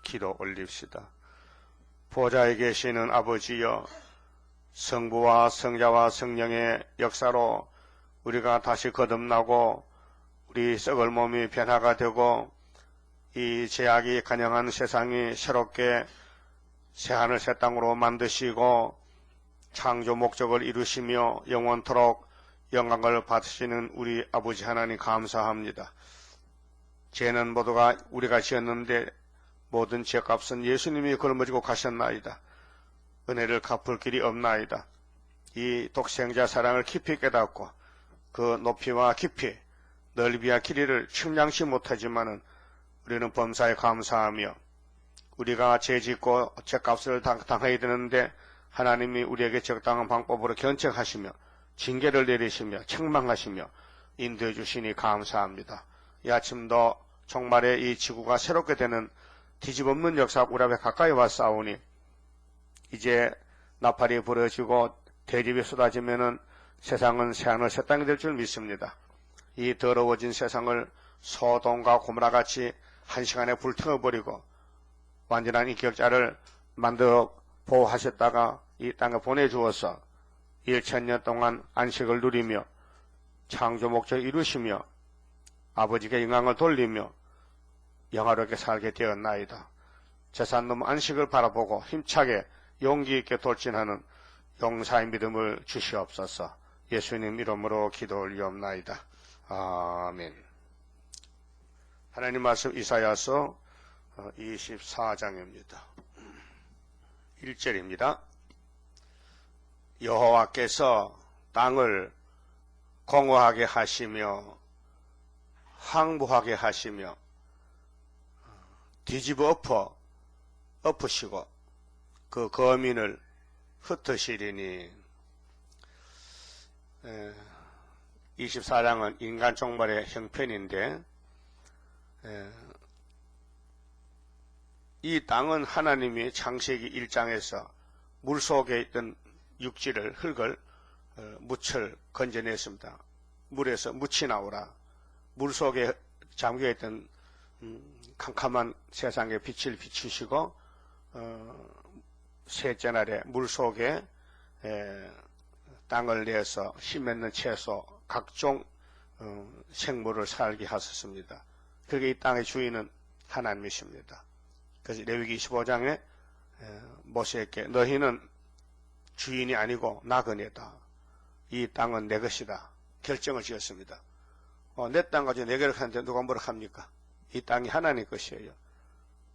기도 올립시다. 보좌에 계시는 아버지여, 성부와 성자와 성령의 역사로 우리가 다시 거듭나고 우리 썩을 몸이 변화가 되고 이 죄악이 간영한 세상이 새롭게 새하늘 새 땅으로 만드시고 창조 목적을 이루시며 영원토록 영광을 받으시는 우리 아버지 하나님 감사합니다. 죄는 모두가 우리가 지었는데 모든 죄값은 예수님이 걸머지고 가셨나이다. 은혜를 갚을 길이 없나이다. 이 독생자 사랑을 깊이 깨닫고 그 높이와 깊이 넓이와 길이를 측량치 못하지만은 우리는 범사에 감사하며 우리가 죄짓고 죄값을 당해야 되는데 하나님이 우리에게 적당한 방법으로 견책하시며 징계를 내리시며 책망하시며 인도해 주시니 감사합니다. 이 아침도 종말의 이 지구가 새롭게 되는 뒤집없는 역사가 우리 앞에 가까이 왔사오니 이제 나팔이 부러지고 대집이 쏟아지면은 세상은 새하늘 새 땅이 될 줄 믿습니다. 이 더러워진 세상을 소돔과 고모라같이 한시간에 불태워버리고 완전한 인격자를 만들어 보호하셨다가 이 땅에 보내주어서 1000년 동안 안식을 누리며 창조 목적을 이루시며 아버지께 영광을 돌리며 영화롭게 살게 되었나이다. 제산놈 안식을 바라보고 힘차게 용기 있게 돌진하는 용사의 믿음을 주시옵소서. 예수님 이름으로 기도 올리옵나이다. 아멘. 하나님 말씀 이사야서 24장입니다. 1절입니다. 여호와께서 땅을 공허하게 하시며 황무하게 하시며 뒤집어 엎으시고 그 거민을 흩으시리니. 24장은 인간 종말의 형편인데 이 땅은 하나님이 창세기 1장에서 물속에 있던 육지를 흙을 묻을 건져냈습니다. 물에서 묻이 나오라. 물속에 잠겨있던 캄캄한 세상의 빛을 비추시고 셋째 날에 물속에 땅을 내서 힘있는 채소 각종 생물을 살게 하셨습니다. 그게 이 땅의 주인은 하나님이십니다. 그래서 레위기 25장에 모세에게 너희는 주인이 아니고 나그네다. 이 땅은 내 것이다. 결정을 지었습니다. 내 땅 가지고 내 개를 하는데 누가 뭐라 합니까? 이 땅이 하나님 것이에요.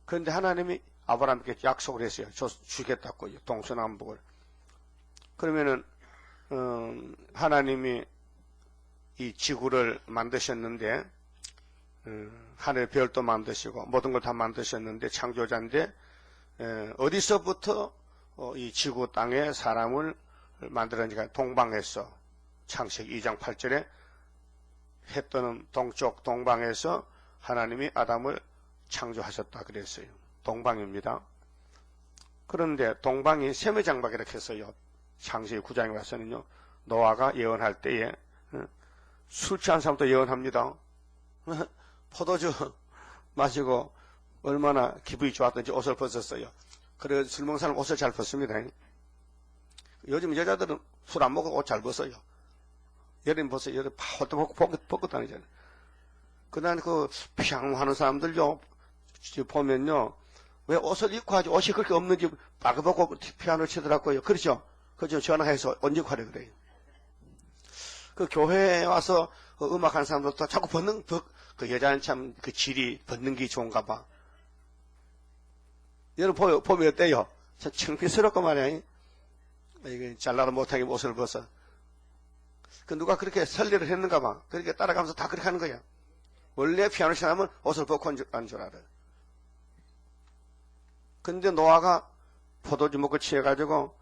그런데 하나님이 아브라함께 약속을 했어요. 주겠다고요. 동서남북을. 그러면은 하나님이 이 지구를 만드셨는데 하늘의 별도 만드시고 모든 걸 다 만드셨는데 창조자인데 어디서부터 이 지구 땅에 사람을 만들었는지가 동방에서 창세기 2장 8절에 해 떠는 동쪽 동방에서 하나님이 아담을 창조하셨다 그랬어요. 동방입니다. 그런데 동방이 셈의 장막이라고 했어요. 창세기 9장에 와서는요. 노아가 예언할 때에 술 취한 사람도 예언합니다. 포도주 마시고 얼마나 기분이 좋았던지 옷을 벗었어요. 그래 술 먹는 사람 옷을 잘 벗습니다. 요즘 여자들은 술 안 먹고 옷 잘 벗어요. 여름 벗어요. 여름 홀도 벗고 다니잖아요. 그다음에 그 피양하는 사람들요 보면요 왜 옷을 입고 하지 옷이 그렇게 없는지 빠그벗고 피아노 치더라고요. 그렇죠? 그죠? 전화해서 언제 하려 그래요. 그 교회에 와서 음악하는 사람들도 자꾸 그 여자는 참 그 질이 벗는 게 좋은가 봐. 여러분 보면 어때요? 참 창피스럽고 말이야. 이게 잘나도 못하게 옷을 벗어. 그 누가 그렇게 설례를 했는가 봐. 그렇게 따라가면서 다 그렇게 하는 거야. 원래 피아노 치려면 옷을 벗고 한 줄 알아. 근데 노아가 포도주 먹고 취해가지고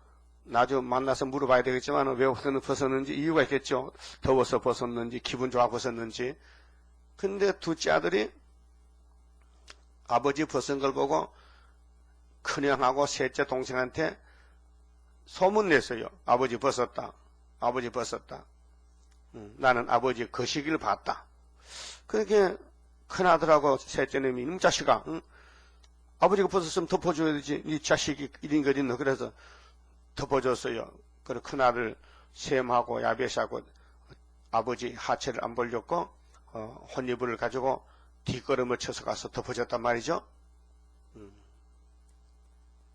나중에 만나서 물어봐야 되겠지만 왜 옷을 벗었는지 이유가 있겠죠. 더워서 벗었는지 기분 좋아 벗었는지. 근데 둘째 아들이 아버지 벗은 걸 보고 큰형하고 셋째 동생한테 소문 냈어요. 아버지 벗었다. 아버지 벗었다. 나는 아버지 거시기를 봤다. 그렇게 큰아들하고 셋째 놈이 이놈 자식아 아버지가 벗었으면 덮어줘야 되지. 이 자식이 이런 것 있노. 그래서 덮어줬어요. 그리고 큰아들 셈하고 야벳하고 아버지 하체를 안 벌렸고 혼이불을 가지고 뒷걸음을 쳐서 가서 덮어줬단 말이죠.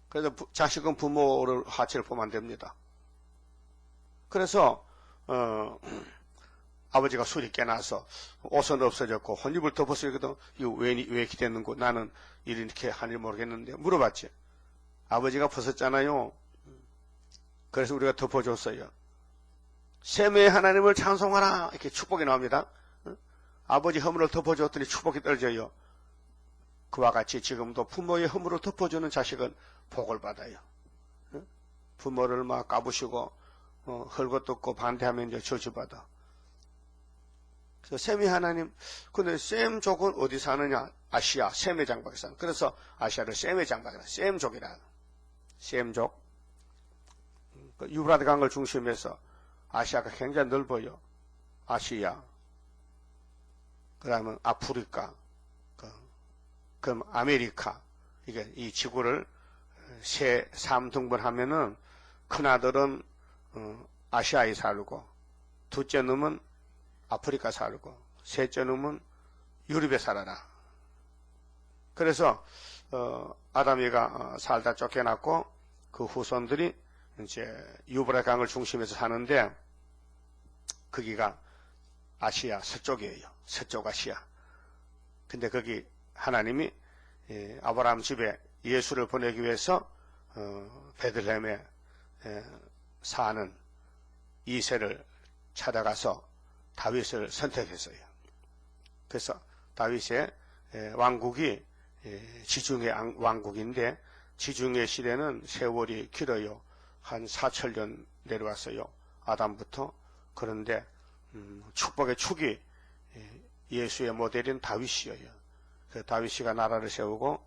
그래서 자식은 부모를 하체를 보면 안 됩니다. 그래서 아버지가 술이 깨나서 옷은 없어졌고 혼입을 덮었으거든. 이거 왜 이렇게 됐는고 나는 이렇게 하는지 모르겠는데 물어봤지. 아버지가 벗었잖아요. 그래서 우리가 덮어줬어요. 셈의 하나님을 찬송하라 이렇게 축복이 나옵니다. 아버지 허물을 덮어줬더니 축복이 떨어져요. 그와 같이 지금도 부모의 허물을 덮어주는 자식은 복을 받아요. 부모를 막 까부시고 헐것 없고 반대하면 이제 저주받아. 그래서 셈의 하나님, 근데 셈족은 어디 사느냐? 아시아, 셈의 장박에 사는. 그래서 아시아를 셈의 장박이라, 셈족이라. 셈족. 유브라데 강을 중심해서 아시아가 굉장히 넓어요. 아시아. 그 다음은 아프리카. 그럼 아메리카. 이게 이 지구를 세 3등분 하면은 큰아들은 아시아에 살고, 둘째 놈은 아프리카 살고, 셋째 놈은 유럽에 살아라. 그래서 아담이가 살다 쫓겨났고 그 후손들이 이제 유브라 강을 중심해서 사는데 거기가 아시아 서쪽이에요. 서쪽 아시아. 근데 거기 하나님이 아브라함 집에 예수를 보내기 위해서 베들레헴에 사는 이새를 찾아가서 다윗을 선택했어요. 그래서 다윗의 왕국이 지중해 왕국인데 지중해 시대는 세월이 길어요. 한 4,000년 내려왔어요. 아담부터. 그런데 축복의 축이 예수의 모델인 다윗이에요. 그 다윗이가 나라를 세우고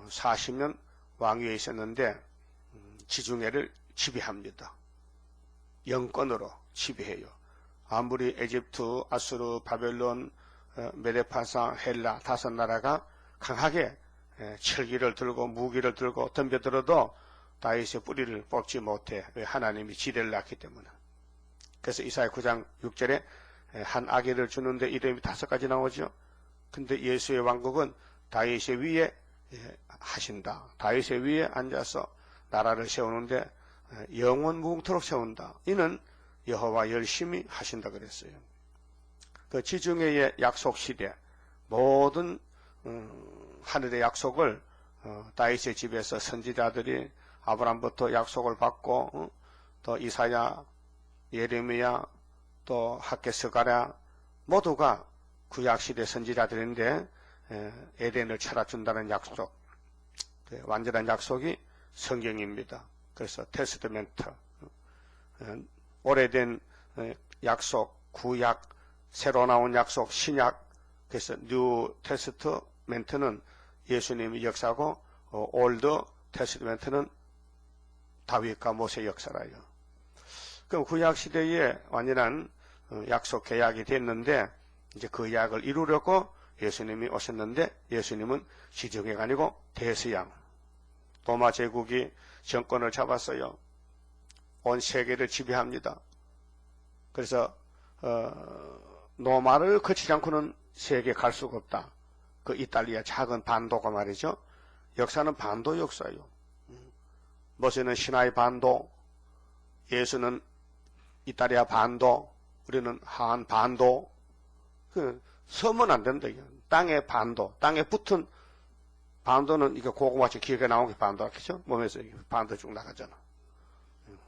40년 왕위에 있었는데 지중해를 지배합니다. 영권으로 지배해요. 아무리 에집트, 아수르, 바벨론, 메데파사, 헬라 5나라가 강하게 철기를 들고 무기를 들고 덤벼들어도 다윗의 뿌리를 뽑지 못해. 왜? 하나님이 지대를 낳기 때문에. 그래서 이사야 9장 6절에 한 아기를 주는데 이름이 5가지 나오죠. 근데 예수의 왕국은 다윗의 위에 하신다. 다윗의 위에 앉아서 나라를 세우는데 영원 무궁토록 세운다. 이는 여호와 열심히 하신다 그랬어요. 그 지중해의 약속 시대 모든 하늘의 약속을 다윗의 집에서 선지자들이 아브람부터 약속을 받고 또 이사야, 예레미야, 또 학개서가랴 모두가 구약시대 선지자들인데 에덴을 차려준다는 약속, 완전한 약속이 성경입니다. 그래서 테스트멘트, 오래된 약속, 구약, 새로 나온 약속, 신약, 그래서 뉴 테스트멘트는 예수님의 역사고 올드 테스트멘트는 다윗과 모세 역사라요. 그럼 구약 시대에 완전한 약속 계약이 됐는데 이제 그 약을 이루려고 예수님이 오셨는데 예수님은 지중해가 아니고 대서양 로마 제국이 정권을 잡았어요. 온 세계를 지배합니다. 그래서 로마를 거치지 않고는 세계에 갈 수가 없다. 그 이탈리아 작은 반도가 말이죠. 역사는 반도 역사예요. 모세는 시나이 반도, 예수는 이탈리아 반도, 우리는 한 반도. 서면 안 된다. 땅의 반도, 땅에 붙은 반도는 이게 고구마치 기회가 나온 게 반도 같죠? 몸에서 반도 쭉 나가잖아.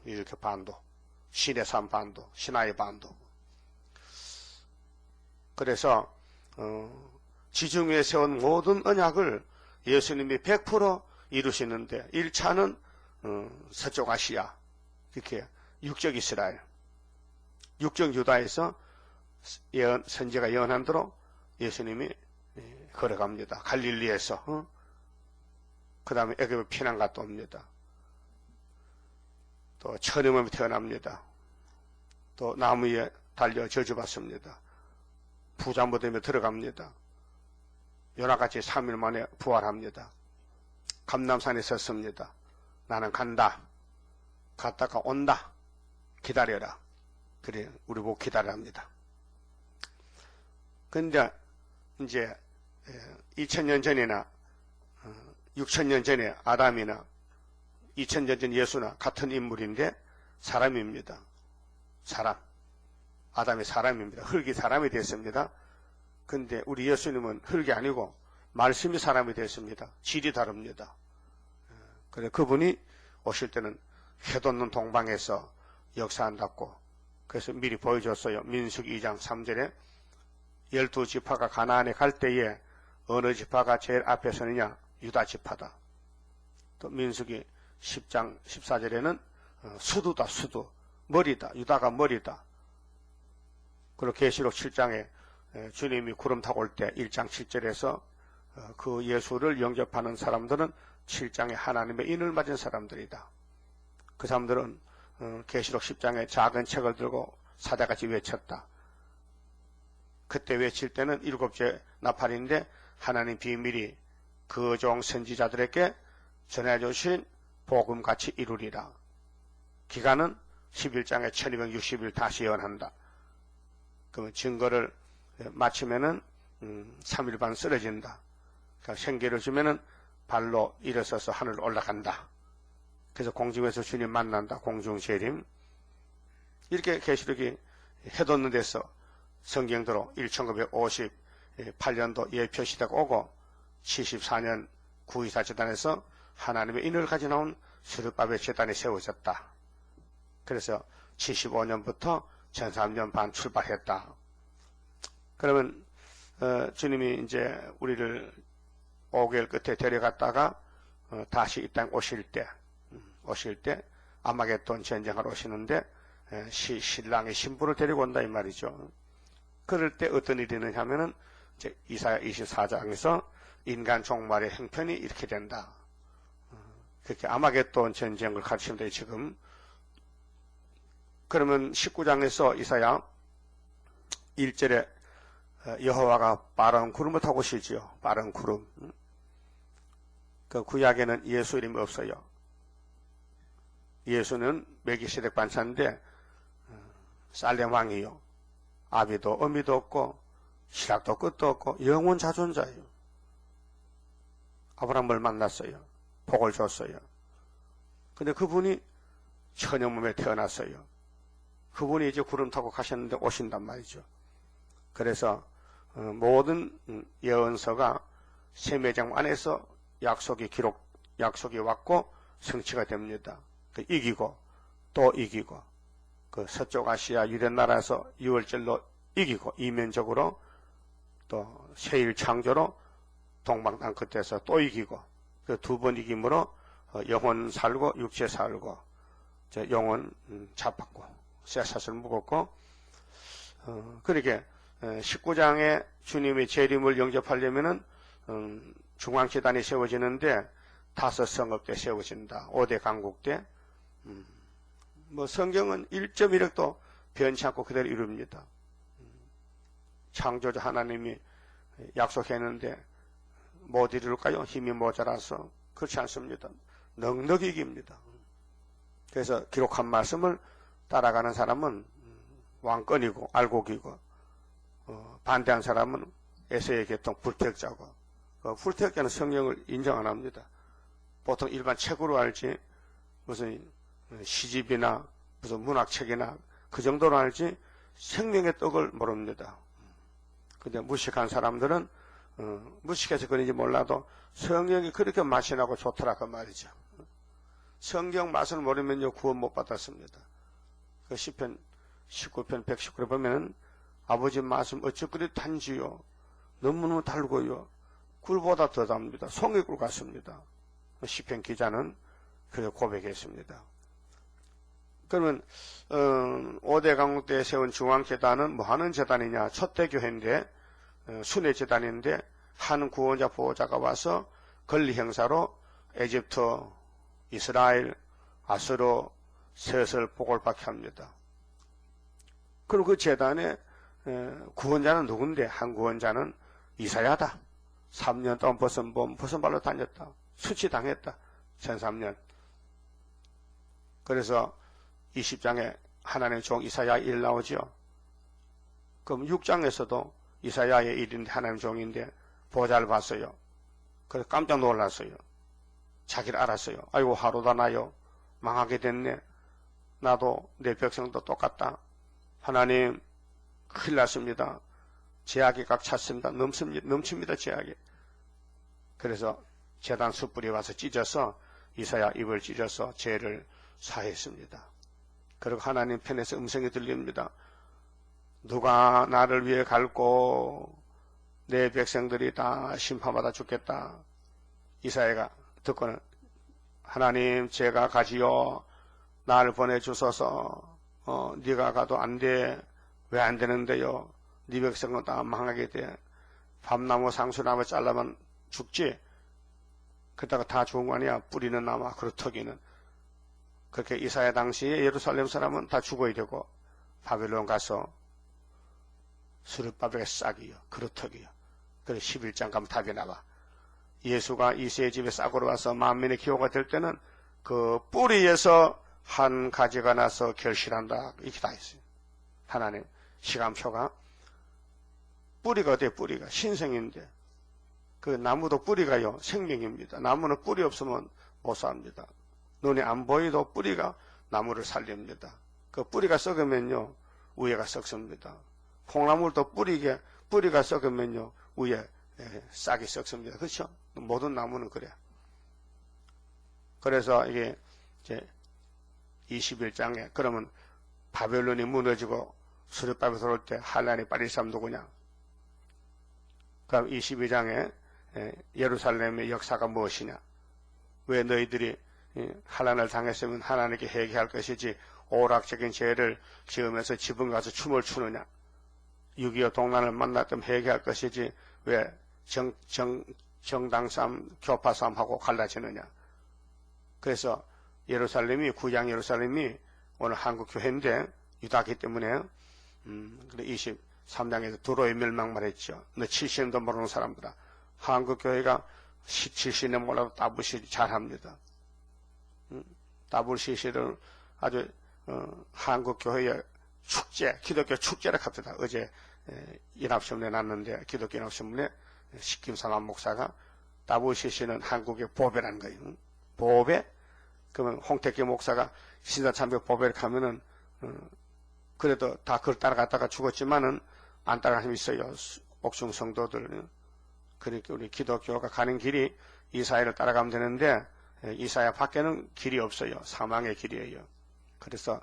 이렇게 반도, 시내산 반도, 시나이 반도. 그래서 지중해에 세운 모든 언약을 예수님이 100% 이루시는데 1차는 서쪽 아시아, 이렇게 육적 이스라엘, 육적 유다에서 선지가 예언한 대로 예수님이 걸어갑니다. 갈릴리에서 그 다음에 애굽에 피난 갔다 옵니다. 또 천의 몸이 태어납니다. 또 나무에 달려 저주받습니다. 부자무덤에 들어갑니다. 요나같이 3일 만에 부활합니다. 감람산에 섰습니다. 나는 간다. 갔다가 온다. 기다려라. 그래, 우리 보고 기다려합니다. 근데 이제 2000년 전이나 6000년 전에 아담이나 2000년 전 예수나 같은 인물인데 사람입니다. 사람. 아담이 사람입니다. 흙이 사람이 됐습니다. 근데 우리 예수님은 흙이 아니고 말씀이 사람이 됐습니다. 질이 다릅니다. 그래 그분이 오실 때는 해돋는 동방에서 역사한다고 그래서 미리 보여줬어요. 민수기 2장 3절에 12지파가 가나안에 갈 때에 어느 지파가 제일 앞에 서느냐? 유다 지파다. 또 민수기 10장 14절에는 수두다 수두 머리다. 유다가 머리다. 그리고 계시록 7장에 주님이 구름 타고 올 때 1장 7절에서 그 예수를 영접하는 사람들은 7장에 하나님의 인을 맞은 사람들이다. 그 사람들은 계시록 10장에 작은 책을 들고 사자같이 외쳤다. 그때 외칠 때는 7째 나팔인데 하나님 비밀이 그 종 선지자들에게 전해주신 복음같이 이루리라. 기간은 11장에 1260일 다시 예언한다. 그러면 증거를 마치면은 3일 반 쓰러진다. 그러니까 생기를 주면은 발로 일어서서 하늘 올라간다. 그래서 공중에서 주님 만난다. 공중재림. 이렇게 계시록이 해돋는 데서 성경대로 1958년도 예표시대가 오고 74년 구이사 재단에서 하나님의 인을 가져 나온 스룹바벨 재단이 세워졌다. 그래서 75년부터 13년 반 출발했다. 그러면 주님이 이제 우리를 5개월 끝에 데려갔다가 다시 이 땅 오실 때 아마겟돈 전쟁하러 오시는데 신랑의 신부를 데리고 온다 이 말이죠. 그럴 때 어떤 일이 있느냐 하면은 이제 이사야 24장에서 인간 종말의 형편이 이렇게 된다. 그렇게 아마겟돈 전쟁을 가르치는데 지금 그러면 19장에서 이사야 1절에 여호와가 빠른 구름을 타고 오시지요. 빠른 구름. 그 구약에는 예수 이름이 없어요. 예수는 멜기세덱 반차인데 살렘 왕이요. 아비도 어미도 없고 시락도 끝도 없고 영원 자존자예요. 아브라함을 만났어요. 복을 줬어요. 근데 그분이 처녀 몸에 태어났어요. 그분이 이제 구름 타고 가셨는데 오신단 말이죠. 그래서 모든 예언서가 세매장 안에서 약속이 왔고 성취가 됩니다. 이기고 또 이기고 그 서쪽 아시아 유대 나라에서 6월절로 이기고 이면적으로 또 세일 창조로 동방 땅 끝에서 또 이기고 그 두 번 이김으로 영혼 살고 육체 살고 영혼 잡았고 쇠사슬 묶었고 그렇게 19장에 주님의 재림을 영접하려면은 중앙재단이 세워지는데 5 성읍 때 세워진다. 5대 강국 때 뭐 성경은 1.1억도 변치 않고 그대로 이룹니다. 창조자 하나님이 약속했는데 못 이룰까요? 힘이 모자라서 그렇지 않습니다. 넉넉히 이깁니다. 그래서 기록한 말씀을 따라가는 사람은 왕권이고 알곡이고 반대한 사람은 에세의 계통 불택자고 불택자는 성경을 인정 안 합니다. 보통 일반 책으로 알지 무슨 시집이나 무슨 문학책이나 그 정도로 알지 생명의 떡을 모릅니다. 근데 무식한 사람들은 무식해서 그런지 몰라도 성경이 그렇게 맛이 나고 좋더라 그 말이죠. 성경 맛을 모르면요 구원 못 받았습니다. 그 시편 19편 119에 보면은 아버지 말씀 어찌 그리 단지요 너무너무 달고요 꿀보다 더 답니다. 송이꿀 같습니다. 시편 기자는 그렇게 고백했습니다. 그러면 5대 강국 때 세운 중앙재단은 뭐 하는 재단이냐? 초대교회인데 순회재단인데 한 구원자 보호자가 와서 권리 행사로 에집트, 이스라엘, 아수르, 셋을 복을 받게 합니다. 그리고 그 재단의 구원자는 누군데? 한 구원자는 이사야다. 3년 동안 벗은 발로 다녔다. 수치당했다. 1003년. 그래서 20장에 하나님의 종 이사야 일 나오죠. 그럼 6장에서도 이사야의 일인데 하나님의 종인데 보좌를 봤어요. 그래서 깜짝 놀랐어요. 자기를 알았어요. 아이고 하루다 나요. 망하게 됐네. 나도 내 백성도 똑같다. 하나님 큰일 났습니다. 죄악이 각 찼습니다. 넘칩니다 죄악이. 그래서 제단 숯불이 와서 찢어서 이사야 입을 찢어서 죄를 사했습니다. 그리고 하나님 편에서 음성이 들립니다. 누가 나를 위해 갈고 내 백성들이 다 심판받아 죽겠다. 이사야가 듣고는 하나님 제가 가지요. 나를 보내주소서. 네가 가도 안 돼. 왜 안 되는데요? 네 백성은 다 망하게 돼. 밤나무 상수나무 잘라면 죽지. 그러다가 다 죽은 거 아니야. 뿌리는 남아 그루터기는. 그렇게 이사야 당시에 예루살렘 사람은 다 죽어야 되고 바벨론 가서 스룹바벨의 싹이요. 그루터기요. 그래서 11장 가면 답이 나와. 예수가 이새의 집에 싹으로 와서 만민의 기호가 될 때는 그 뿌리에서 한 가지가 나서 결실한다. 이렇게 다 있어요. 하나님 시간표가. 뿌리가 어때요? 뿌리가 신생인데 그 나무도 뿌리가요 생명입니다. 나무는 뿌리 없으면 못 삽니다. 눈이 안 보이도 뿌리가 나무를 살립니다. 그 뿌리가 썩으면요 위에가 썩습니다. 콩나물도 뿌리가 썩으면요 위에 싹이 썩습니다. 그렇죠? 모든 나무는 그래. 그래서 이게 이제 21장에 그러면 바벨론이 무너지고 수르바벨 들어올 때 한란이 빠질 사람 누구냐? 그럼 22장에 예루살렘의 역사가 무엇이냐? 왜 너희들이 한란을 당했으면 하나님께 회개할 것이지 오락적인 죄를 지으면서 지붕 가서 춤을 추느냐? 6.25 동란을 만났던 회개할 것이지 왜 정당싸움, 교파싸움하고 갈라지느냐? 그래서 예루살렘이 구약 예루살렘이 오늘 한국 교회인데 유다기 때문에 23장에서 두로의 멸망 말했죠. 너 70년도 모르는 사람들아. 한국 교회가 70년 몰라도 따블시시 잘합니다. 따블시시를 아주 한국 교회의 축제, 기독교 축제를 합니다. 어제 연합신문에 났는데 기독교 연합신문에 식김사만 목사가 따블시시는 한국의 보배라는 거예요. 보배? 그러면 홍택기 목사가 신사참배 보배를 하면은 그래도 다 그걸 따라갔다가 죽었지만은 안 따라가는 사람이 있어요. 옥중 성도들. 그러니까 우리 기독교가 가는 길이 이사야를 따라가면 되는데 이사야 밖에는 길이 없어요. 사망의 길이에요. 그래서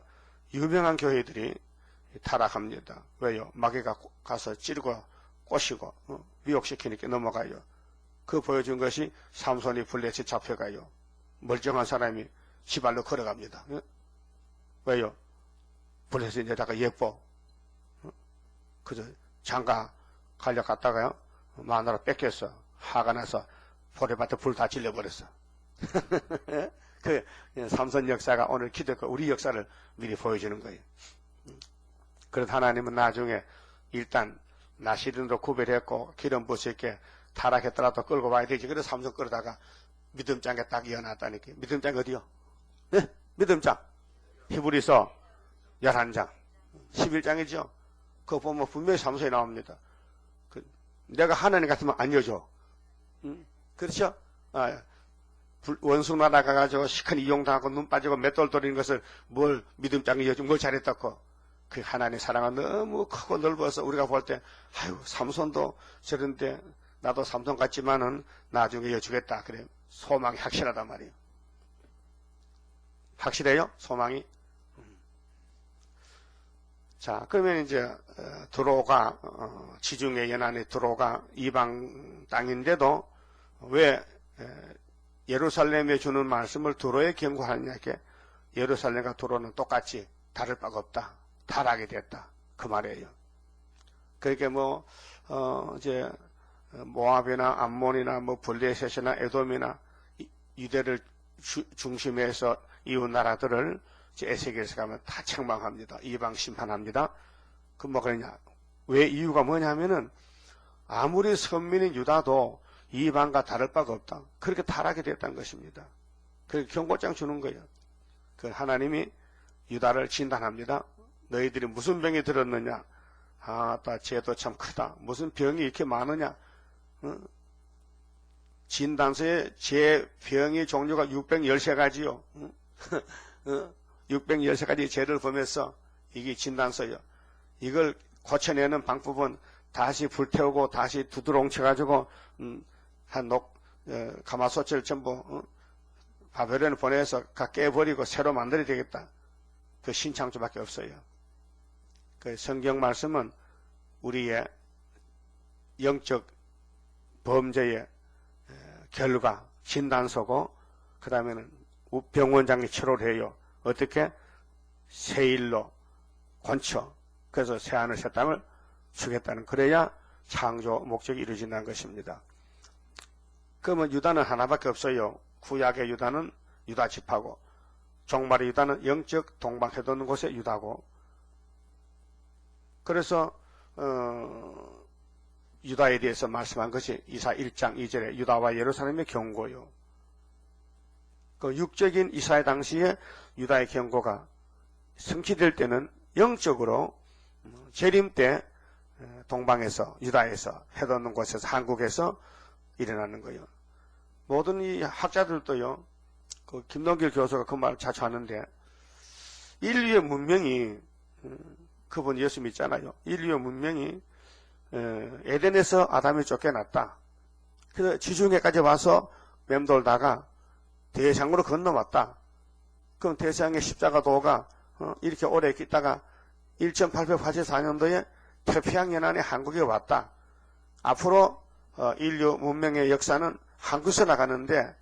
유명한 교회들이 타락합니다. 왜요? 마귀가 가서 찌르고 꼬시고 미혹시키니까 넘어가요. 그 보여준 것이 삼손이 블레셋 잡혀가요. 멀쩡한 사람이 지발로 걸어갑니다. 왜요? 블레셋 여자가 예뻐. 그저 장가 가려 갔다가요. 마누라 뺏겼어. 화가 나서 보레밭에 불 다 질려버렸어. 그 삼손 역사가 오늘 기독교 우리 역사를 미리 보여주는 거예요. 그래서 하나님은 나중에 일단 나시린으로 구별했고 기름 부으시게 타락했더라도 끌고 와야 되지. 그래서 삼손 끌다가 믿음장에 딱 이어놨다니까. 믿음장 어디요? 네? 믿음장. 히브리서 11장. 11장이죠. 그거 보면 분명히 삼손이 나옵니다. 내가 하나님 같으면 안 여줘. 그렇죠? 원수 나라 가가지고 시큰 이용당하고 눈 빠지고 맷돌 돌리는 것을 뭘 믿음장에 여주면 뭘 잘했다고. 그 하나님의 사랑은 너무 크고 넓어서 우리가 볼 때, 아유, 삼손도 저런데 나도 삼손 같지만은 나중에 여주겠다. 그래. 소망이 확실하단 말이에요. 확실해요? 소망이? 자, 그러면 이제 드로가 지중해 연안의 드로가 이방 땅인데도 왜 예루살렘에 주는 말씀을 드로에 경고하느냐? 이렇게 예루살렘과 드로는 똑같이 다를 바가 없다. 타락이 됐다. 그 말이에요. 그러니까 이제 모압이나 암몬이나 블레셋이나 에돔이나 유대를 중심해서 이웃 나라들을 에스겔에서 가면 다 책망합니다. 이방 심판합니다. 그 그러냐? 왜 이유가 뭐냐면은 아무리 선민인 유다도 이방과 다를 바가 없다. 그렇게 타락이 됐다는 것입니다. 그렇게 경고장 주는 거예요. 그 하나님이 유다를 진단합니다. 너희들이 무슨 병이 들었느냐? 아따, 죄도 참 크다. 무슨 병이 이렇게 많으냐? 진단서에 제 병의 종류가 613가지요. 613가지 죄를 보면서 이게 진단서요. 이걸 고쳐내는 방법은 다시 불태우고 다시 두드러 뭉쳐가지고 가마솥을 전부 바벨론에 보내서 깨버리고 새로 만들어야 되겠다. 그 신창조밖에 없어요. 그 성경 말씀은 우리의 영적 범죄의 결과, 진단서고, 그 다음에는 병원장이 치료를 해요. 어떻게? 세일로 권쳐. 그래서 새하늘 새 땅을 주겠다는, 그래야 창조 목적이 이루어진다는 것입니다. 그러면 유다는 하나밖에 없어요. 구약의 유다는 유다 지파고, 종말의 유다는 영적 동방해 돋는 곳의 유다고, 그래서 유다에 대해서 말씀한 것이 이사 1장 2절에 유다와 예루살렘의 경고요. 그 육적인 이사의 당시에 유다의 경고가 성취될 때는 영적으로 재림 때 동방에서, 유다에서, 해돋는 곳에서, 한국에서 일어나는 거예요. 모든 이 학자들도요, 그 김동길 교수가 그 말을 자주 하는데, 인류의 문명이, 그분 예수 믿잖아요. 인류의 문명이 에덴에서 아담이 쫓겨났다. 그래서 지중해까지 와서 맴돌다가 대상으로 건너왔다. 그럼 대상의 십자가도가 이렇게 오래 있다가 1884년도에 태평양 연안에 한국에 왔다. 앞으로 인류 문명의 역사는 한국에서 나가는데,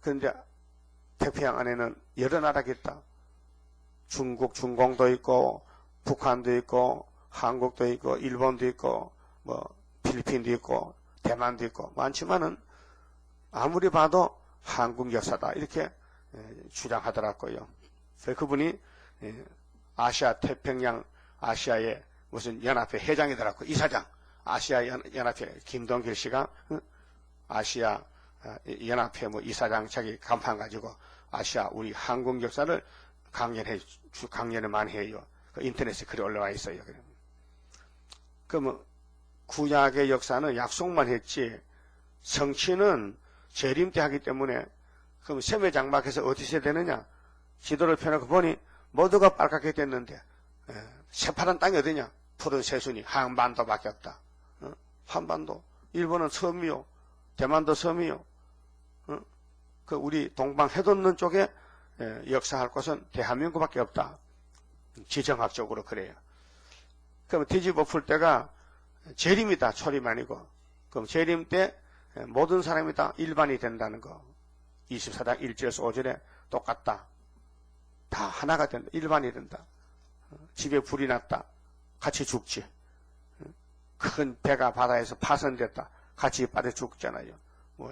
그런데 태평양 안에는 여러 나라가 있다. 중국, 중공도 있고, 북한도 있고, 한국도 있고, 일본도 있고, 필리핀도 있고, 대만도 있고, 많지만은 아무리 봐도 한국 역사다. 이렇게 주장하더라고요. 그분이 아시아 태평양, 아시아의 무슨 연합회 회장이더라고요. 이사장. 아시아 연합회 김동길 씨가 아시아 연합회 이사장 자기 간판 가지고 아시아 우리 한국 역사를 강연을 많이 해요. 그 인터넷에 글이 올라와 있어요. 그러면 구약의 역사는 약속만 했지 성취는 재림 때 하기 때문에, 그럼 셈의 장막에서 어디서 되느냐? 지도를 펴놓고 보니 모두가 빨갛게 됐는데 새파란 땅이 어디냐? 푸른 새순이 한반도밖에 없다. 한반도, 일본은 섬이요, 대만도 섬이요. 그 우리 동방 해돋는 쪽에 역사할 곳은 대한민국밖에 없다. 지정학적으로 그래요. 그럼 뒤집어 풀 때가 재림이다, 초림 아니고. 그럼 재림 때 모든 사람이 다 일반이 된다는 거. 24장 1절에서 5절에 똑같다. 다 하나가 된다. 일반이 된다. 집에 불이 났다. 같이 죽지. 큰 배가 바다에서 파손됐다. 같이 빠져 죽잖아요.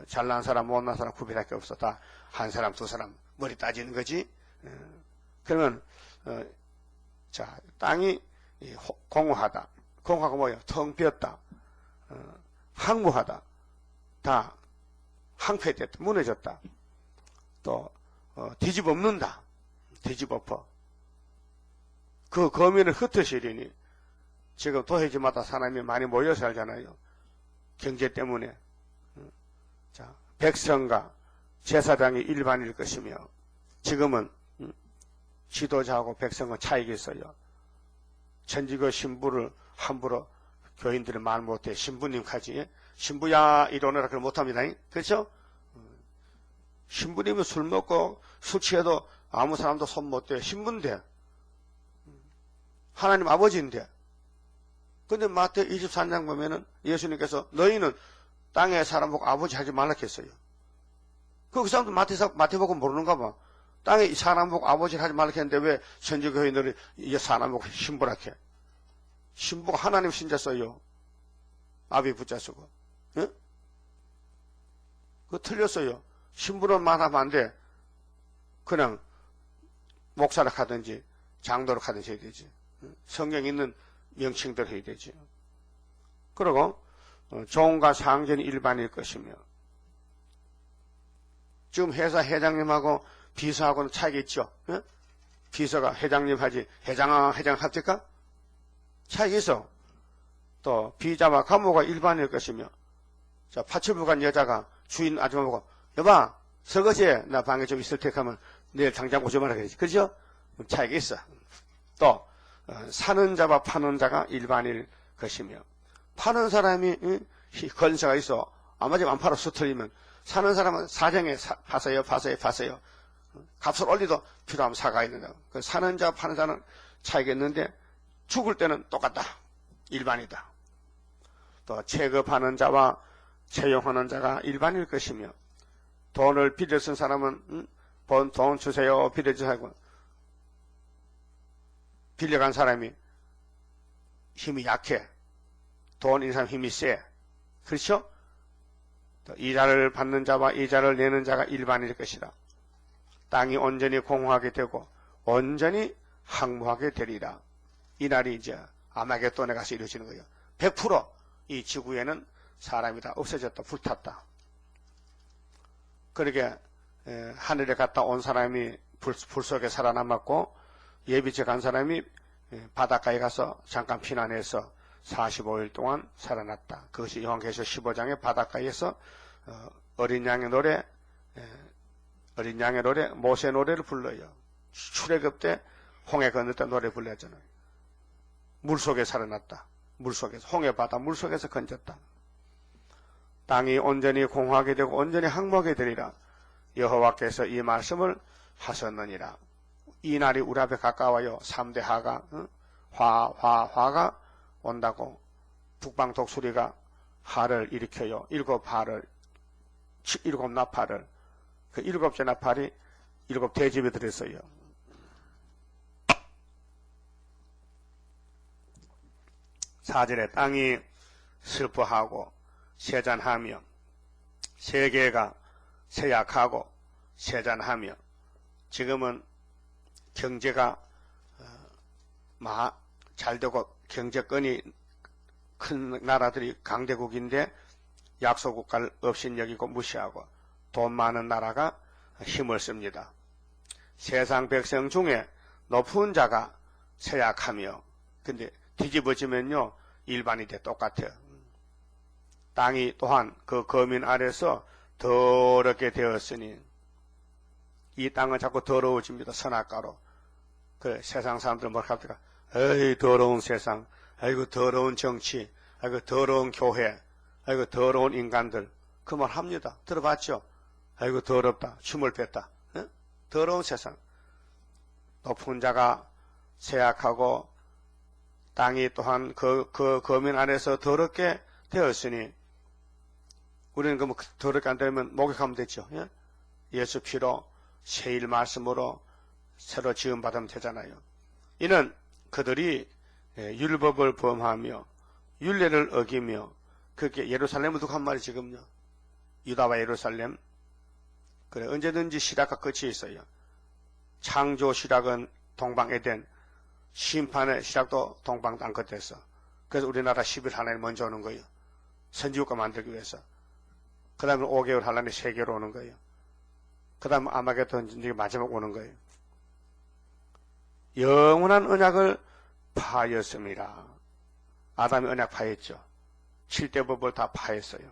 잘난 사람, 못난 사람 구별할 게 없어. 다 한 사람, 두 사람 머리 따지는 거지. 그러면 자, 땅이 공허하다. 공허가 뭐예요? 텅 비었다. 항무하다. 다 항폐됐다. 무너졌다. 또 뒤집어엎는다. 뒤집어엎어. 그 거민을 흩으시리니, 지금 도해지마다 사람이 많이 모여 살잖아요. 경제 때문에. 자, 백성과 제사장이 일반일 것이며, 지금은 지도자하고 백성은 차이가 있어요. 천지교 신부를 함부로 교인들이 말 못해. 신부님까지 신부야 이러느라 그걸 못합니다. 그렇죠? 신부님은 술 먹고 술 취해도 아무 사람도 손 못 대. 신부인데, 하나님 아버지인데. 근데 마태 23장 보면은 예수님께서 너희는 땅의 사람 보고 아버지 하지 말라 했어요. 그 사람도 마태복음 모르는가 봐. 땅에 사람 보고 아버지를 하지 말라 했는데 왜 천주교인들이 이 사람 보고 신부라 해? 신부가 하나님 신자 써요. 아비 붙자 쓰고. 예? 그거 틀렸어요. 신부는 말하면 안 돼. 그냥 목사를 하든지 장도를 하든지 해야 되지. 성경에 있는 명칭대로 해야 되지. 그리고 종과 상전이 일반일 것이며, 지금 회사 회장님하고 비서하고는 차이가 있죠. 예? 비서가 회장님 하지 회장 합니까? 차이가 있어. 또 비자와 간모가 일반일 것이며, 자 파출부 간 여자가 주인 아줌마 보고 여봐 설거지해 나 방에 좀 있을 테니까 하면 내일 당장 오지 마라 그러지. 그죠? 차이가 있어. 또 사는 자와 파는 자가 일반일 것이며, 파는 사람이 건세가 있어 아마 지금 안 팔아 수틀리면 사는 사람은 사정에 파세요 값을 올리도 필요하면 사가 있는다. 그 사는 자와 파는 자는 차이가 있는데 죽을 때는 똑같다. 일반이다. 또 체급하는 자와 채용하는 자가 일반일 것이며, 돈을 빌려 쓴 사람은 돈 주세요 빌려주세요 빌려간 사람이 힘이 약해. 돈 있는 사람 힘이 세. 그렇죠? 또 이자를 받는 자와 이자를 내는 자가 일반일 것이라. 땅이 온전히 공허하게 되고 온전히 항무하게 되리라. 이 날이 이제 아마겟돈에 가서 이루어지는 거예요. 100% 이 지구에는 사람이 다 없어졌다. 불탔다. 그러게 하늘에 갔다 온 사람이 불 속에 살아남았고, 예비체 간 사람이 바닷가에 가서 잠깐 피난해서 45일 동안 살아났다. 그것이 요한계시록 15장의 바닷가에서 어린 양의 노래 모세 노래를 불러요. 출애굽 때 홍해 건널 때 노래 불렀잖아요. 물속에 살아났다. 물속에서 홍해바다 물속에서 건졌다. 땅이 온전히 공허하게 되고 온전히 항목하게 되리라. 여호와께서 이 말씀을 하셨느니라. 이 날이 우리 앞에 가까워요. 3대 하가 화가 온다고. 북방 독수리가 하를 일으켜요. 7하를 7나팔을. 그 7째 나팔이 7 대집에 들었어요. 사절에 땅이 슬퍼하고 세잔하며 세계가 쇠약하고 세잔하며, 지금은 경제가 잘되고 경제권이 큰 나라들이 강대국인데 약소국가를 업신여기고 무시하고 돈 많은 나라가 힘을 씁니다. 세상 백성 중에 높은 자가 쇠약하며, 근데 뒤집어지면요 일반이 돼 똑같아요. 땅이 또한 그 거민 아래서 더럽게 되었으니, 이 땅은 자꾸 더러워집니다. 선악가로. 그 세상 사람들은 뭐라 합니까? 에이 더러운 세상, 아이고 더러운 정치, 아이고 더러운 교회, 아이고 더러운 인간들, 그 말 합니다. 들어봤죠? 아이고 더럽다, 춤을 뺐다. 에? 더러운 세상. 높은 자가 쇠약하고 땅이 또한 그 거민 안에서 더럽게 되었으니, 우리는 그 더럽게 안 되면 목욕하면 됐죠. 예? 예수 피로 새일 말씀으로 새로 지음받으면 되잖아요. 이는 그들이 율법을 범하며 율례를 어기며, 그게 예루살렘을 두고 한 말이 지금요. 유다와 예루살렘. 그래, 언제든지 시락과 끝이 있어요. 창조 시락은 동방 에덴, 심판의 시작도 동방 땅 끝에서. 그래서 우리나라 10일 하나님 먼저 오는 거예요. 선지국가 만들기 위해서. 그 다음에 5개월 하나님 세계로 오는 거예요. 그 다음에 아마겟돈 이제 마지막 오는 거예요. 영원한 언약을 파했습니다. 아담이 언약 파했죠. 7대 법을 다 파했어요.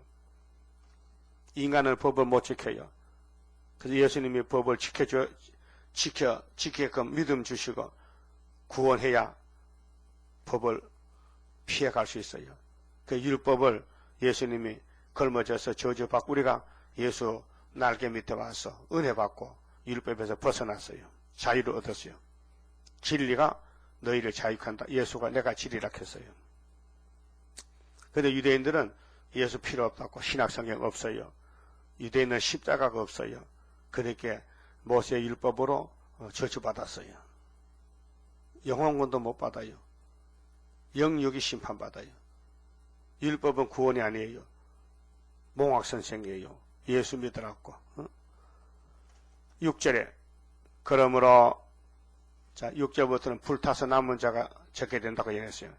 인간은 법을 못 지켜요. 그래서 예수님이 법을 지키게끔 믿음 주시고 구원해야 법을 피해갈 수 있어요. 그 율법을 예수님이 걸머져서 저주받고 우리가 예수 날개 밑에 와서 은혜 받고 율법에서 벗어났어요. 자유를 얻었어요. 진리가 너희를 자유한다. 예수가 내가 진리라 했어요. 그런데 유대인들은 예수 필요 없다고, 신약성경 없어요. 유대인은 십자가가 없어요. 그러니까 모세의 율법으로 저주받았어요. 영혼권도 못 받아요. 영육이 심판받아요. 율법은 구원이 아니에요. 몽학선생이에요. 예수 믿으라고. 6절에 그러므로, 자 6절부터는 불타서 남은 자가 적게 된다고 얘기했어요.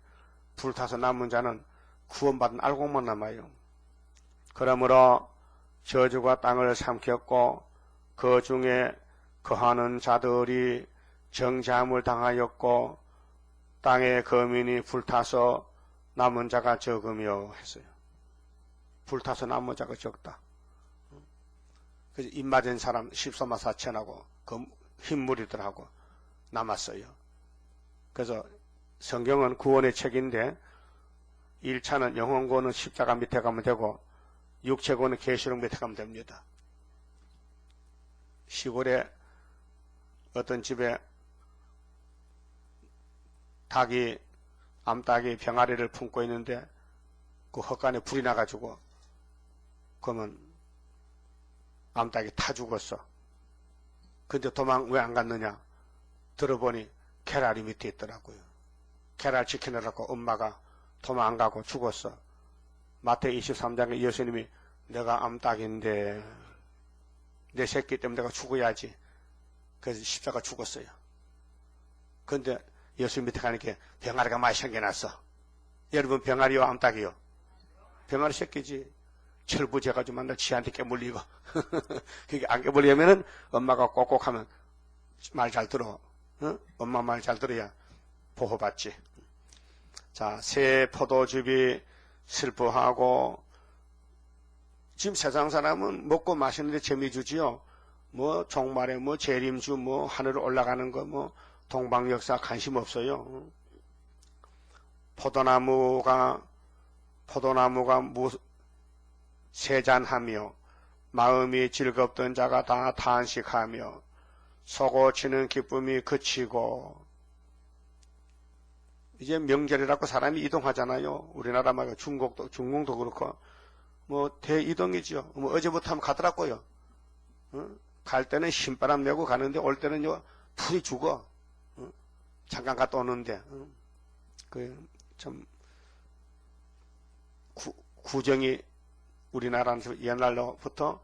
불타서 남은 자는 구원받은 알곡만 남아요. 그러므로 저주가 땅을 삼켰고 그 중에 거하는 자들이 정잠을 당하였고 땅의 거민이 불타서 남은 자가 적으며 했어요. 불타서 남은 자가 적다. 그래서 입 맞은 사람 14만 4천하고 그 흰무리들하고 남았어요. 그래서 성경은 구원의 책인데 1차는 영혼구원은 십자가 밑에 가면 되고 육체구원은 계시록 밑에 가면 됩니다. 시골에 어떤 집에 암탉이 병아리를 품고 있는데 그 헛간에 불이 나가지고 그러면 암탉이 타 죽었어. 근데 도망 왜 안 갔느냐? 들어보니 계랄이 밑에 있더라고요. 계랄 지키느라고 엄마가 도망 안 가고 죽었어. 마태복음 23장에 예수님이 내가 암탉인데 내 새끼 때문에 내가 죽어야지. 그래서 십자가 죽었어요. 근데 예수님 밑에 가니까 병아리가 많이 생겨났어. 여러분 병아리요 암탉이요? 병아리 새끼지. 철부져가지고 맨날 지한테 깨물리고. 그게 안 깨물리면은 엄마가 꼭꼭하면 말 잘 들어. 어? 엄마 말 잘 들어야 보호받지. 자, 새 포도즙이 슬퍼하고 지금 세상 사람은 먹고 마시는데 재미 주지요. 뭐 종말에 뭐 재림주 뭐 하늘 올라가는 거 뭐 동방역사 관심 없어요. 포도나무가 세잔하며 마음이 즐겁던 자가 다 탄식하며 속고치는 기쁨이 그치고. 이제 명절이라고 사람이 이동하잖아요. 우리나라 말고 중공도 그렇고 뭐 대이동이죠. 뭐 어제부터 하면 가더라고요. 갈 때는 신바람 내고 가는데 올 때는요 풀이 죽어. 잠깐 갔다 오는데 그 참 구정이 우리나라는 옛날로부터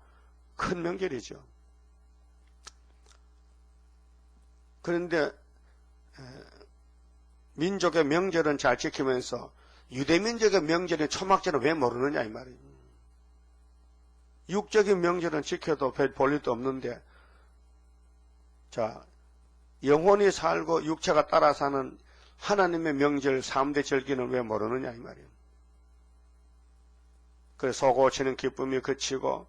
큰 명절이죠. 그런데 민족의 명절은 잘 지키면서 유대민족의 명절인 초막절은 왜 모르느냐 이 말이에요. 육적인 명절은 지켜도 별 볼 일도 없는데 자 영혼이 살고 육체가 따라 사는 하나님의 명절 3대 절기는 왜 모르느냐 이 말이에요. 그래서 속고치는 기쁨이 그치고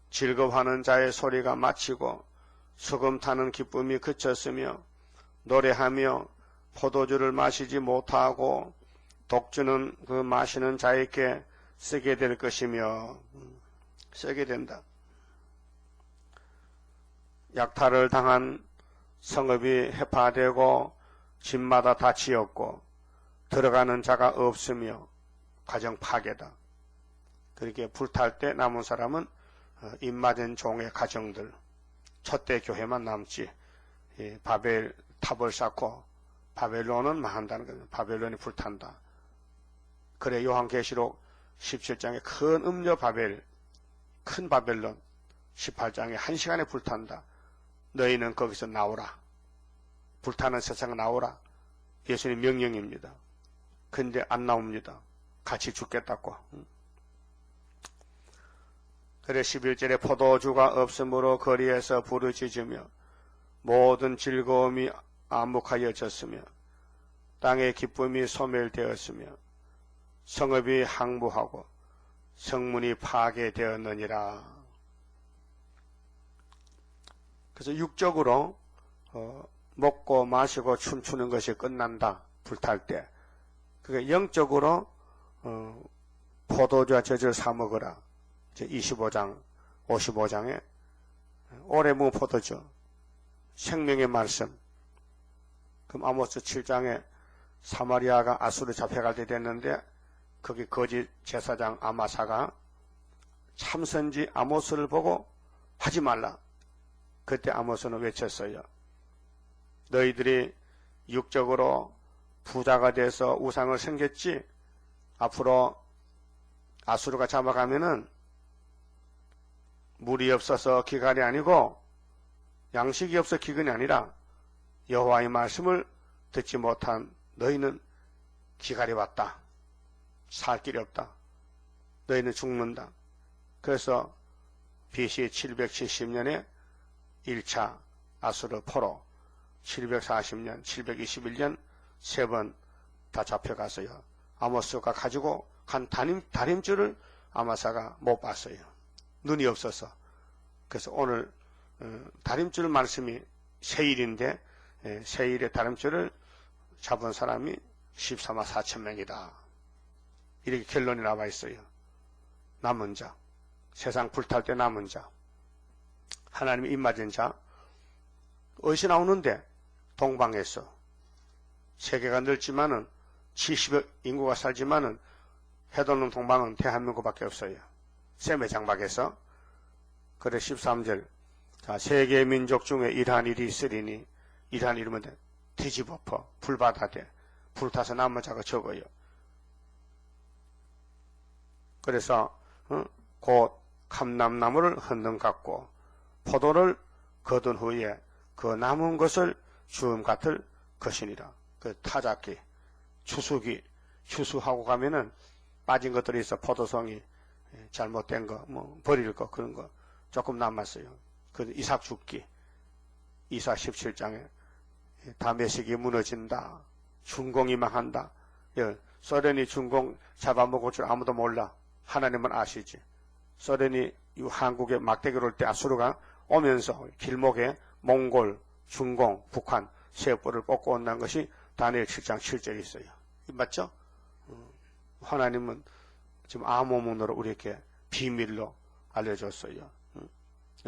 즐거워하는 자의 소리가 마치고 소금 타는 기쁨이 그쳤으며 노래하며 포도주를 마시지 못하고 독주는 그 마시는 자에게 쓰게 될 것이며 쓰게 된다. 약탈을 당한 성읍이 해파되고 집마다 다 지었고 들어가는 자가 없으며 가정 파괴다. 그렇게 불탈 때 남은 사람은 입맞은 종의 가정들, 촛대 교회만 남지. 바벨 탑을 쌓고 바벨론은 망한다는 거예요. 바벨론이 불탄다. 그래 요한계시록 17장에 큰 음녀 바벨, 큰 바벨론 18장에 1시간에 불탄다. 너희는 거기서 나오라. 불타는 세상에 나오라. 예수님 명령입니다. 근데 안 나옵니다. 같이 죽겠다고. 그래 11절에 포도주가 없으므로 거리에서 부르짖으며 모든 즐거움이 암묵하여졌으며 땅의 기쁨이 소멸되었으며 성읍이 항무하고 성문이 파괴되었느니라. 그래서 육적으로 먹고 마시고 춤추는 것이 끝난다. 불탈 때. 그게 영적으로 포도주와 젖을 사 먹으라. 25장, 55장에 오래 묵은 포도주, 생명의 말씀. 그럼 아모스 7장에 사마리아가 아수르 잡혀갈 때 됐는데 거기 거짓 제사장 아마사가 참선지 아모스를 보고 하지 말라. 그때 아모스는 외쳤어요. 너희들이 육적으로 부자가 돼서 우상을 섬겼지 앞으로 아수르가 잡아가면은 물이 없어서 기근이 아니고 양식이 없어 기근이 아니라 여호와의 말씀을 듣지 못한 너희는 기갈이 왔다. 살 길이 없다. 너희는 죽는다. 그래서 BC 770년에 1차 아수르 포로 740년, 721년 세 번 다 잡혀갔어요. 아모스가 가지고 간 다림줄을 아마사가 못 봤어요. 눈이 없어서. 그래서 오늘 다림줄 말씀이 세일인데 세일의 다림줄을 잡은 사람이 14만 4천 명이다. 이렇게 결론이 나와 있어요. 남은 자, 세상 불탈 때 남은 자, 하나님의 입맞은 자. 어디서 나오는데? 동방에서. 세계가 넓지만은 70억 인구가 살지만은 해돋는 동방은 대한민국밖에 없어요. 셈의 장막에서. 그래 13절. 자, 세계 민족 중에 이러한 일이 있으리니, 이러한 일이면 뒤집어퍼 불바다대 불타서 남은 자가 적어요. 그래서 곧 감람나무를 흔든 같고 포도를 거둔 후에 그 남은 것을 주음 같을 것이니라. 그 타작기, 추수기, 추수하고 가면은 빠진 것들이 있어. 포도송이 잘못된 거, 뭐 버릴 거 그런 거 조금 남았어요. 그 이삭 죽기, 이삭 17장에 다메섹이 무너진다, 준공이 망한다. 소련이 준공 잡아먹을 줄 아무도 몰라. 하나님은 아시지. 소련이 한국에 막대기로 올 때 아수르가 오면서 길목에 몽골, 중공, 북한 세 뿔을 뽑고 온다는 것이 다니엘 7장 7절에 있어요. 맞죠? 하나님은 지금 암호문으로 우리에게 비밀로 알려줬어요.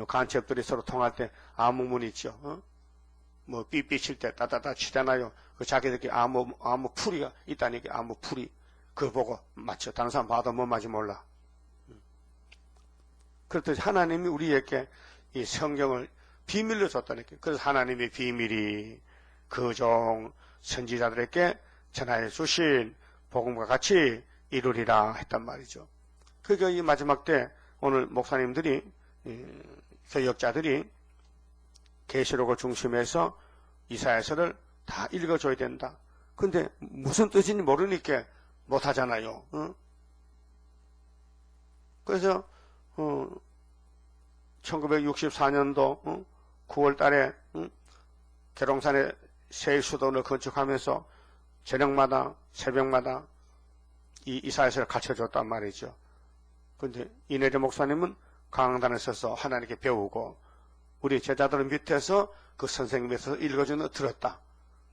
간첩들이 서로 통할 때 암호문 있죠. 뭐 삐삐 칠 때 따따따 치잖아요. 그 자기들끼리 암호 풀이가 있다니까. 암호 풀이 그걸 보고 맞죠. 다른 사람 봐도 뭐 맞지 몰라. 그렇듯이 하나님이 우리에게 이 성경을 비밀로 줬다니까. 그래서 하나님의 비밀이 그 종 선지자들에게 전하여 주신 복음과 같이 이루리라 했단 말이죠. 그러니까 이 마지막 때 오늘 목사님들이 교역자들이 계시록을 중심해서 이사야서를 다 읽어줘야 된다. 근데 무슨 뜻인지 모르니까 못하잖아요. 그래서 1964년도 9월 달에 계룡산에 새 수도원을 건축하면서 저녁마다 새벽마다 이 이사야서를 가르쳐줬단 말이죠. 근데 이내재 목사님은 강당에 서서 하나님께 배우고 우리 제자들은 밑에서 그 선생님에서 읽어주는 거 들었다.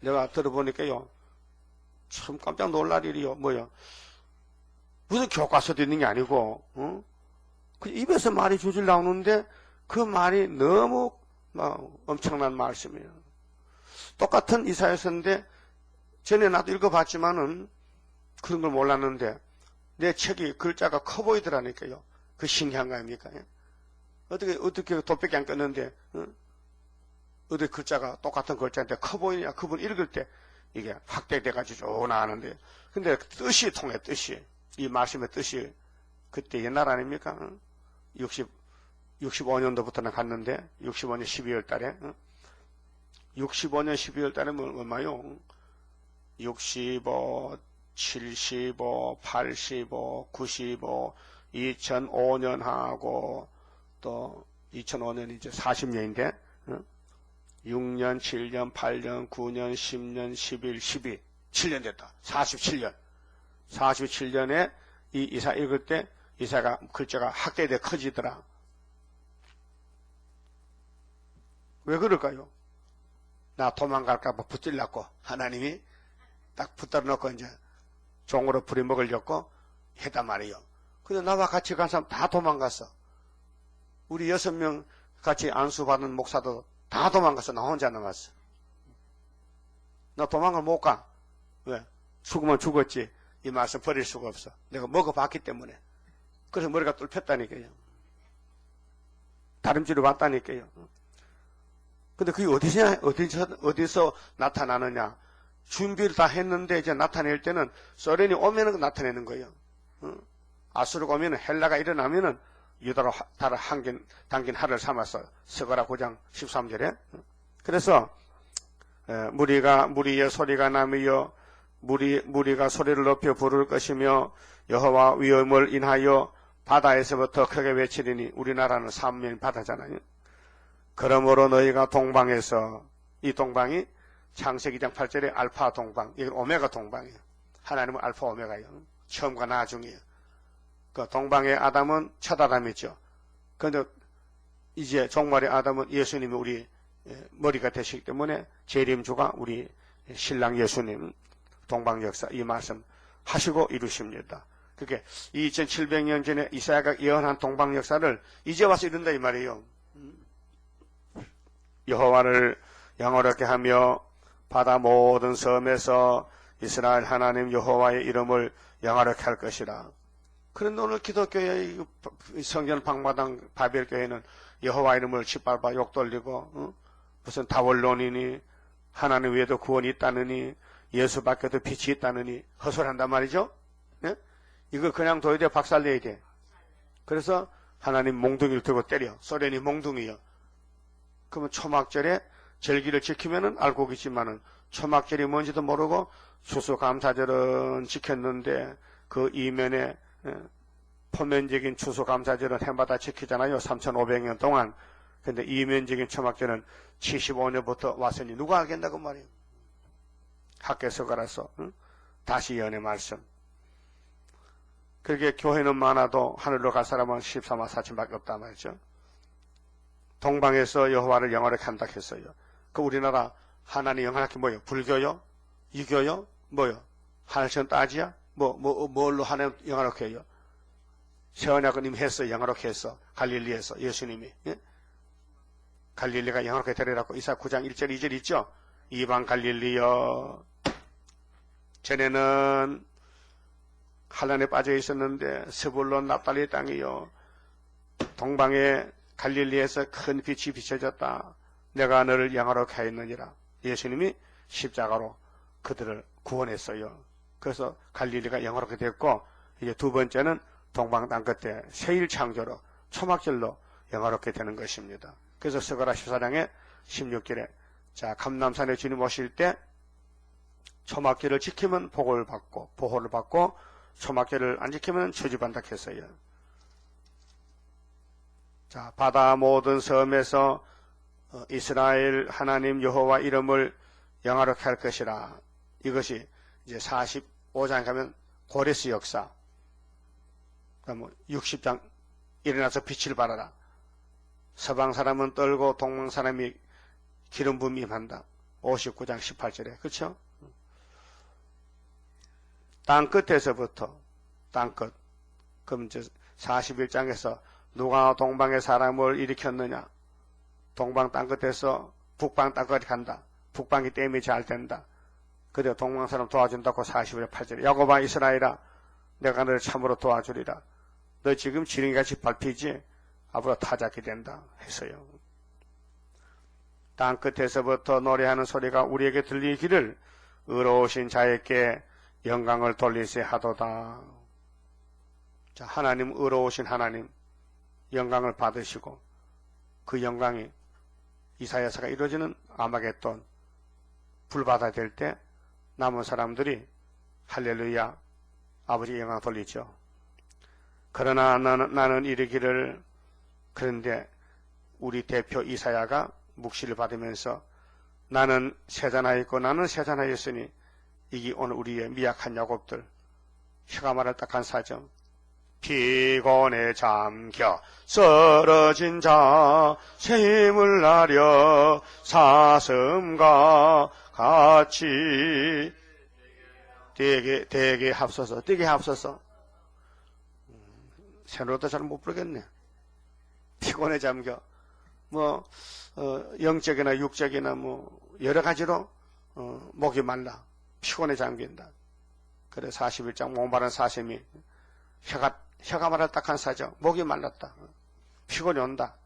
내가 들어보니까요, 참 깜짝 놀랄 일이요. 뭐요? 무슨 교과서도 있는 게 아니고, 그 입에서 말이 줄줄 나오는데 그 말이 너무 엄청난 말씀이에요. 똑같은 이사야서인데 전에 나도 읽어봤지만은 그런 걸 몰랐는데 내 책이 글자가 커 보이더라니까요. 그 신기한 거 아닙니까? 어떻게 돗배기 안 껐는데 어디 글자가 똑같은 글자인데 커 보이냐? 그분 읽을 때 이게 확대돼가지고 쭉 나가는데 근데 뜻이 통해. 뜻이 이 말씀의 뜻이 그때 옛날 아닙니까? 65년도부터는 갔는데 65년 12월 달에 65년 12월 달에 얼마요? 65, 75, 85, 95, 2005년하고 또 2005년 이제 40년인데 6년, 7년, 8년, 9년, 10년, 11, 12, 7년 됐다. 47년. 47년에 이 이사 읽을 때 이사가 글자가 확대돼 커지더라. 왜 그럴까요? 나 도망갈까봐 붙들려고 하나님이 딱 붙들어 놓고 이제 종으로 부려먹으려고 했단 말이에요. 근데 나와 같이 간 사람 다 도망갔어. 우리 6명 같이 안수받은 목사도 다 도망갔어. 나 혼자 남았어. 나 도망을 못 가. 왜? 죽으면 죽었지. 이 말씀 버릴 수가 없어. 내가 먹어봤기 때문에. 그래서 머리가 뚫혔다니까요. 다림질을 왔다니까요. 근데 그게 어디서 나타나느냐. 준비를 다 했는데 이제 나타낼 때는 소련이 오면은 나타내는 거예요. 아수르가 오면은 헬라가 일어나면은 유다로 달을 당긴 하를 삼아서 서거라 9장 13절에. 그래서 무리의 소리가 나며 무리가 소리를 높여 부를 것이며 여호와 위엄을 인하여 바다에서부터 크게 외치리니 우리나라는 삼면 바다잖아요. 그러므로 너희가 동방에서, 이 동방이 창세기 2장 8절에 알파 동방, 이건 오메가 동방이에요. 하나님은 알파 오메가예요. 처음과 나중이에요. 그 동방의 아담은 첫 아담이죠. 그런데 이제 종말의 아담은 예수님이 우리 머리가 되시기 때문에 재림주가 우리 신랑 예수님 동방 역사 이 말씀 하시고 이루십니다. 그게 2700년 전에 이사야가 예언한 동방 역사를 이제 와서 이룬다 이 말이에요. 여호와를 영화롭게 하며 바다 모든 섬에서 이스라엘 하나님 여호와의 이름을 영화롭게 할 것이라. 그런데 오늘 기독교의 성전 방마당 바벨교회는 여호와 이름을 짓밟아 욕돌리고 무슨 다원론이니 하나님 외에도 구원이 있다느니 예수밖에도 빛이 있다느니 헛소리한단 말이죠. 네? 이거 그냥 둬야 돼, 박살내야 돼. 그래서 하나님 몽둥이를 들고 때려. 소련이 몽둥이요. 그러면 초막절에 절기를 지키면은 알고 계시지만은 초막절이 뭔지도 모르고 추수감사절은 지켰는데 그 이면에 포면적인 추수감사절은 해마다 지키잖아요. 3500년 동안. 근데 이면적인 초막절은 75년부터 왔으니 누가 알겠나 그 말이에요. 학교에서 가라서 다시 연의 말씀. 그렇게 교회는 많아도 하늘로 갈 사람은 14만 4천밖에 없다 말이죠. 동방에서 여호와를 영화롭게 한다 했어요. 그 우리나라 하나님 영화롭게 뭐요? 불교요? 유교요? 뭐요? 하늘천 따지야? 뭘로 하나님 영화롭게 해요? 세원약은 이미 했어. 영화롭게 했어. 갈릴리에서 예수님이. 예? 갈릴리가 영화롭게 데려라고 이사 9장 1절 2절 있죠? 이방 갈릴리여. 전에는 한란에 빠져 있었는데 스불론 납달리 땅이요. 동방에 갈릴리에서 큰 빛이 비춰졌다. 내가 너를 영화롭게 하였느니라. 예수님이 십자가로 그들을 구원했어요. 그래서 갈릴리가 영화롭게 됐고 이제 두 번째는 동방 땅끝에 세일 창조로 초막절로 영화롭게 되는 것입니다. 그래서 스가랴 14장에 16절에 자 감람산에 주님 오실 때 초막절을 지키면 복을 받고 보호를 받고 초막절을 안 지키면 저주받는다 했어요. 자 바다 모든 섬에서 이스라엘 하나님 여호와 이름을 영화롭게 할 것이라. 이것이 이제 45장 가면 고레스 역사. 그러면 60장 일어나서 빛을 발하라. 서방 사람은 떨고 동방 사람이 기름 부음이 임한다. 59장 18절에 그렇죠? 땅끝에서부터 땅끝. 그럼 이제 41장에서 누가 동방의 사람을 일으켰느냐? 동방 땅끝에서 북방 땅끝까지 간다. 북방이 댐이 잘 된다. 그래 동방 사람 도와준다고 41장 8절에 야곱아 이스라엘아 내가 너를 참으로 도와주리라. 너 지금 지렁이같이 밟히지? 앞으로 타작이 된다 했어요. 땅끝에서부터 노래하는 소리가 우리에게 들리기를 의로우신 자에게 영광을 돌리세 하도다. 자, 하나님 의로우신 하나님 영광을 받으시고 그 영광이 이사야서가 이루어지는 아마겟돈 불바다 될 때 남은 사람들이 할렐루야 아버지 영광 돌리죠. 그러나 나는 이르기를 그런데 우리 대표 이사야가 묵시를 받으면서 나는 세잔하였고 나는 세잔하였으니 이게 오늘 우리의 미약한 야곱들 혀가 말할 딱한 사정 피곤에 잠겨 쓰러진 자 새 힘을 나려 사슴과 같이 대게 합서서 뛰게 합서서 새로도 잘 못 부르겠네. 피곤에 잠겨 영적이나 육적이나 여러 가지로 목이 말라 피곤에 잠긴다. 그래 41장 목마른 사슴이 혀가 말할 딱한 사정 목이 말랐다. 피곤이 온다.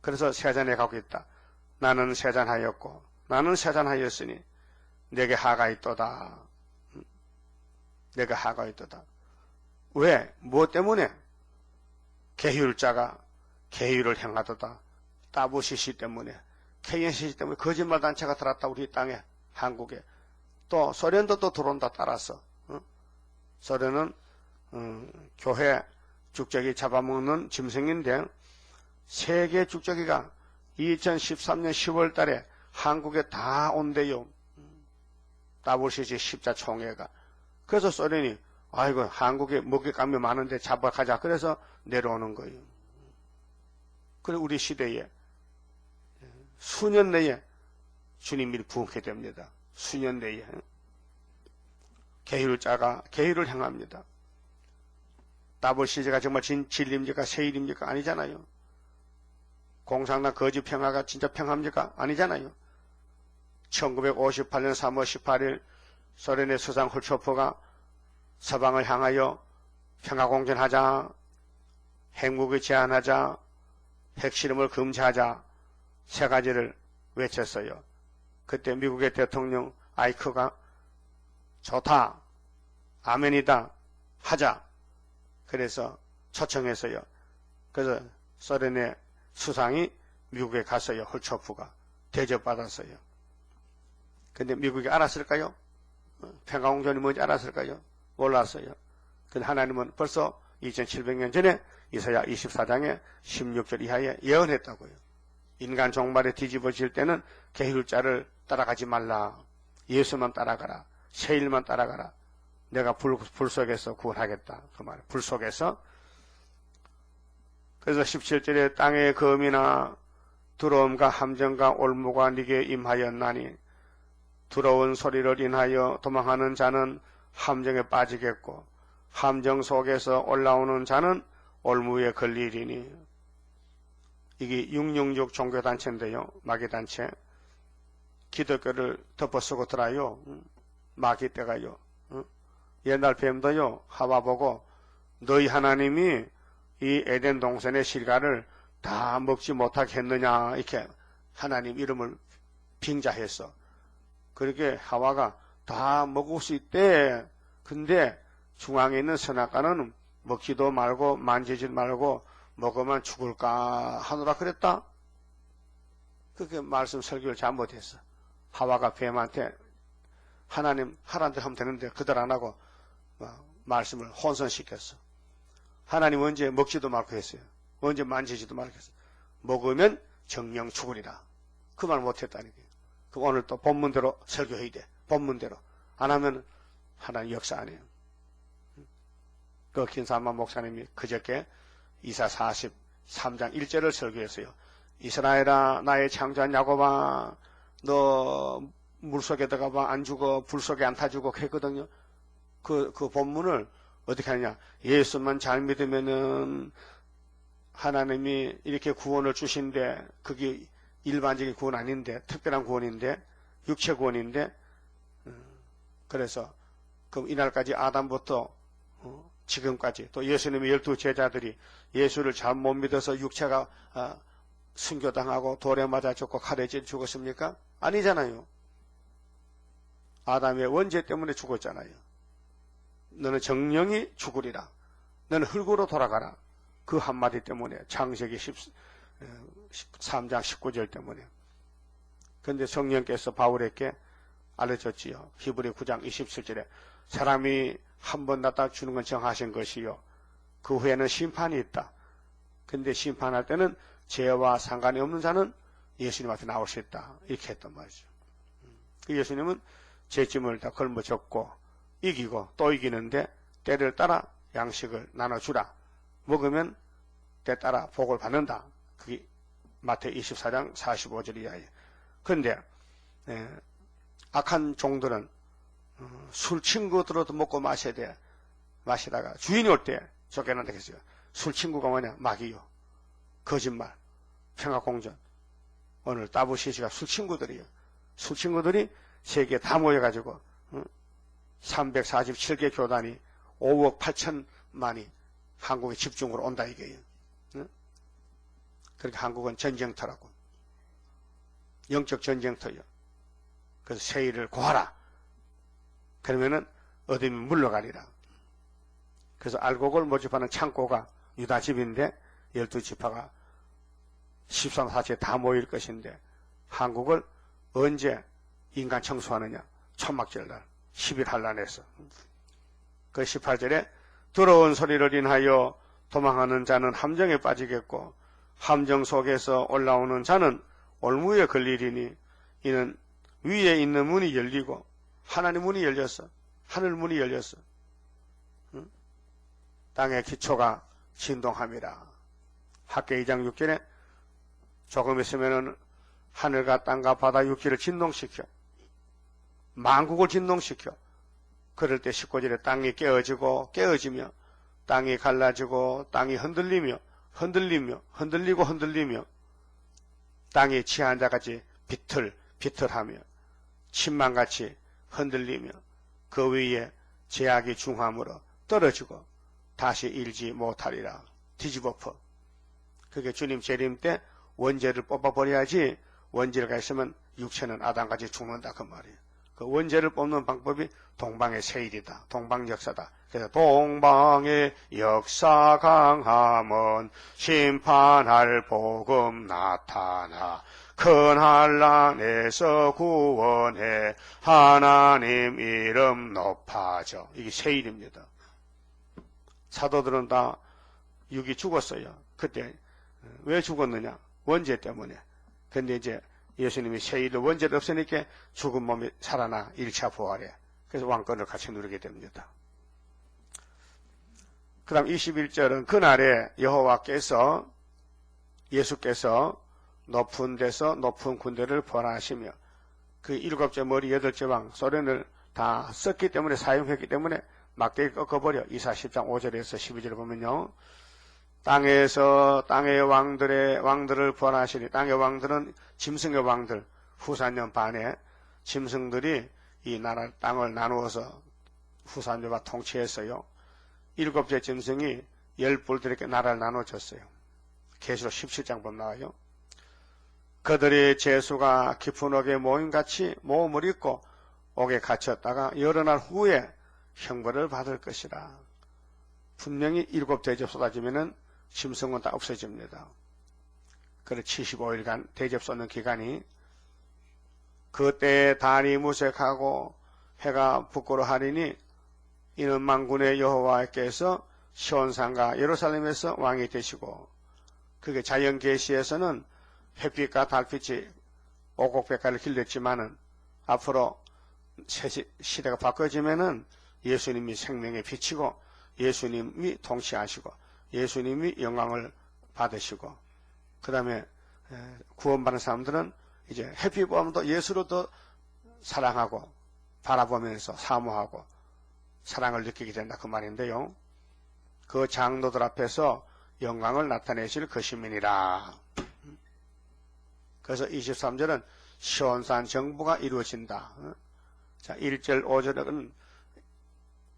그래서 세잔에 가고 있다. 나는 세잔하였고 나는 세잔하였으니 내게 하가 있도다. 내가 하가 있도다. 왜? 무엇 때문에? 계율자가 계율을 행하도다. 따부시시 때문에 KNCC 때문에 거짓말 단체가 들어왔다. 우리 땅에 한국에. 또 소련도 또 들어온다 따라서. 소련은 교회 죽적이 잡아먹는 짐승인데 세계 국적기가 2013년 10월 달에 한국에 다 온대요. WCC 십자총회가. 그래서 소련이 아이고 한국에 먹잇감이 많은데 잡아가자. 그래서 내려오는 거예요. 그리고 우리 시대에 수년 내에 주님이 부흥하게 됩니다. 수년 내에 계율자가 계율을 행합니다. WCC가 정말 진리입니까? 세일입니까? 아니잖아요. 공산당 거짓 평화가 진짜 평화입니까? 아니잖아요. 1958년 3월 18일 소련의 수상 훌초프가 서방을 향하여 평화공존하자, 핵무기 제한하자, 핵실험을 금지하자 세 가지를 외쳤어요. 그때 미국의 대통령 아이크가 좋다, 아멘이다, 하자. 그래서 초청했어요. 그래서 소련의 수상이 미국에 갔어요. 훌초프가 대접받았어요. 근데 미국이 알았을까요? 평화공존이 뭔지 알았을까요? 몰랐어요. 근데 하나님은 벌써 2700년 전에 이사야 24장에 16절 이하에 예언했다고요. 인간 종말에 뒤집어질 때는 계율자를 따라가지 말라. 예수만 따라가라. 세일만 따라가라. 내가 불 속에서 구원하겠다. 그 말. 불 속에서. 그래서 17절에 땅의 검이나 두려움과 함정과 올무가 네게 임하였나니 두려운 소리를 인하여 도망하는 자는 함정에 빠지겠고 함정 속에서 올라오는 자는 올무에 걸리리니. 이게 666 종교단체인데요. 마귀단체. 기독교를 덮어쓰고 들어요. 마귀떼가요. 옛날 뱀도요. 하와 보고 너희 하나님이 이 에덴 동산의 실과를 다 먹지 못하게 했느냐 이렇게 하나님 이름을 빙자했어. 그렇게 하와가 다 먹을 수 있대. 근데 중앙에 있는 선악과는 먹지도 말고 만지지 말고 먹으면 죽을까 하노라 그랬다. 그렇게 말씀 설교를 잘못했어. 하와가 뱀한테 하나님 하라는 대로 하면 되는데 그들 안 하고 말씀을 혼선시켰어. 하나님 언제 먹지도 말고 했어요. 언제 만지지도 말고 했어요. 먹으면 정령 죽으리라. 그 말 못했다니까요. 그 오늘 또 본문대로 설교해야 돼. 본문대로. 안 하면 하나님 역사 안 해요. 그 김삼만 목사님이 그저께 이사 43장 1절을 설교했어요. 이스라엘아 나의 창조한 야곱아 너 물속에 들어가봐 안 죽어 불속에 안 타 죽어 했거든요. 그 본문을 어떻게 하느냐. 예수만 잘 믿으면은 하나님이 이렇게 구원을 주신데 그게 일반적인 구원 아닌데 특별한 구원인데 육체 구원인데 그래서 그럼 이날까지 아담부터 지금까지 또 예수님의 12 제자들이 예수를 잘 못 믿어서 육체가 순교당하고 돌에 맞아 죽고 칼에 찔 죽었습니까? 아니잖아요. 아담의 원죄 때문에 죽었잖아요. 너는 정령이 죽으리라. 너는 흙으로 돌아가라. 그 한마디 때문에 창세기 13장 19절 때문에. 그런데 성령께서 바울에게 알려줬지요. 히브리 9장 27절에 사람이 한 번 낳다 주는 건 정하신 것이요. 그 후에는 심판이 있다. 근데 심판할 때는 죄와 상관이 없는 자는 예수님 앞에 나올 수 있다. 이렇게 했단 말이죠. 예수님은 죄짐을 다 걸머졌고 이기고 또 이기는데 때를 따라 양식을 나눠주라. 먹으면 때 따라 복을 받는다. 그게 마태 24장 45절 이하에. 그런데 악한 종들은 술 친구들어도 먹고 마셔야 돼. 마시다가 주인이 올 때 쫓겨난다 했어요. 술 친구가 뭐냐? 마귀요. 거짓말. 평화공존. 오늘 WCC가 술 친구들이에요. 술 친구들이 세계에 다 모여가지고 347개 교단이 5억 8천만이 한국에 집중으로 온다 이게요. 그러니까 한국은 전쟁터라고. 영적 전쟁터요. 그래서 세일을 구하라. 그러면은 어디면 물러가리라. 그래서 알곡을 모집하는 창고가 유다 집인데 12지파가 13사지에 다 모일 것인데 한국을 언제 인간 청소하느냐? 천막절날 10일 한란에서. 그 18절에 더러운 소리를 인하여 도망하는 자는 함정에 빠지겠고 함정 속에서 올라오는 자는 올무에 걸리리니 이는 위에 있는 문이 열리고 하나님 문이 열렸어. 하늘 문이 열렸어. 응? 땅의 기초가 진동함이라. 학계 2장 6절에 조금 있으면은 하늘과 땅과 바다 육지를 진동시켜 만국을 진동시켜. 그럴 때 19절에 땅이 깨어지며 땅이 갈라지고 땅이 흔들리고 흔들리며 땅이 취한 자같이 비틀하며 침망같이 흔들리며 그 위에 제약이 중함으로 떨어지고 다시 일지 못하리라. 뒤집어퍼. 그게 주님 재림 때 원죄를 뽑아버려야지 원죄가 있으면 육체는 아담같이 죽는다 그 말이에요. 그 원죄를 뽑는 방법이 동방의 세일이다. 동방 역사다. 그래서 동방의 역사 강함은 심판할 복음 나타나 큰 한란에서 구원해 하나님 이름 높아져. 이게 세일입니다. 사도들은 다 육이 죽었어요. 그때 왜 죽었느냐? 원죄 때문에. 근데 이제 예수님이 세일로 원죄를 없으니까 죽은 몸이 살아나 1차 부활해. 그래서 왕권을 같이 누리게 됩니다. 그 다음 21절은 그날에 여호와께서 예수께서 높은 데서 높은 군대를 벌하시며 그 7째 머리 8째 왕 소련을 다 썼기 때문에 사용했기 때문에 막대기 꺾어버려. 이사 10장 5절에서 12절을 보면요. 땅에서 땅의 왕들을 벌하시니 땅의 왕들은 짐승의 왕들 후산년 반에 짐승들이 이 나라 땅을 나누어서 후산년과 통치했어요. 7째 짐승이 10뿔들에게 나라를 나눠줬어요. 계시록 17장 보면 나와요. 그들이 제수가 깊은 옥에 모임같이 모험을 입고 옥에 갇혔다가 여러 날 후에 형벌을 받을 것이라. 분명히 7대접 쏟아지면은 짐승은 다 없어집니다. 그래 75일간 대접 쏟는 기간이 그때 달이 무색하고 해가 부끄러하리니 이는 만군의 여호와께서 시온산과 예루살렘에서 왕이 되시고 그게 자연계시에서는 햇빛과 달빛이 오곡백화를 길렀지만은 앞으로 시대가 바꿔지면은 예수님이 생명의 빛이고 예수님이 통치하시고 예수님이 영광을 받으시고 그 다음에 구원받는 사람들은 이제 햇빛 보면도 예수로 더 사랑하고 바라보면서 사모하고 사랑을 느끼게 된다 그 말인데요. 그 장로들 앞에서 영광을 나타내실 것임이니라. 그래서 23절은 시온산 정부가 이루어진다. 자, 1절 5절은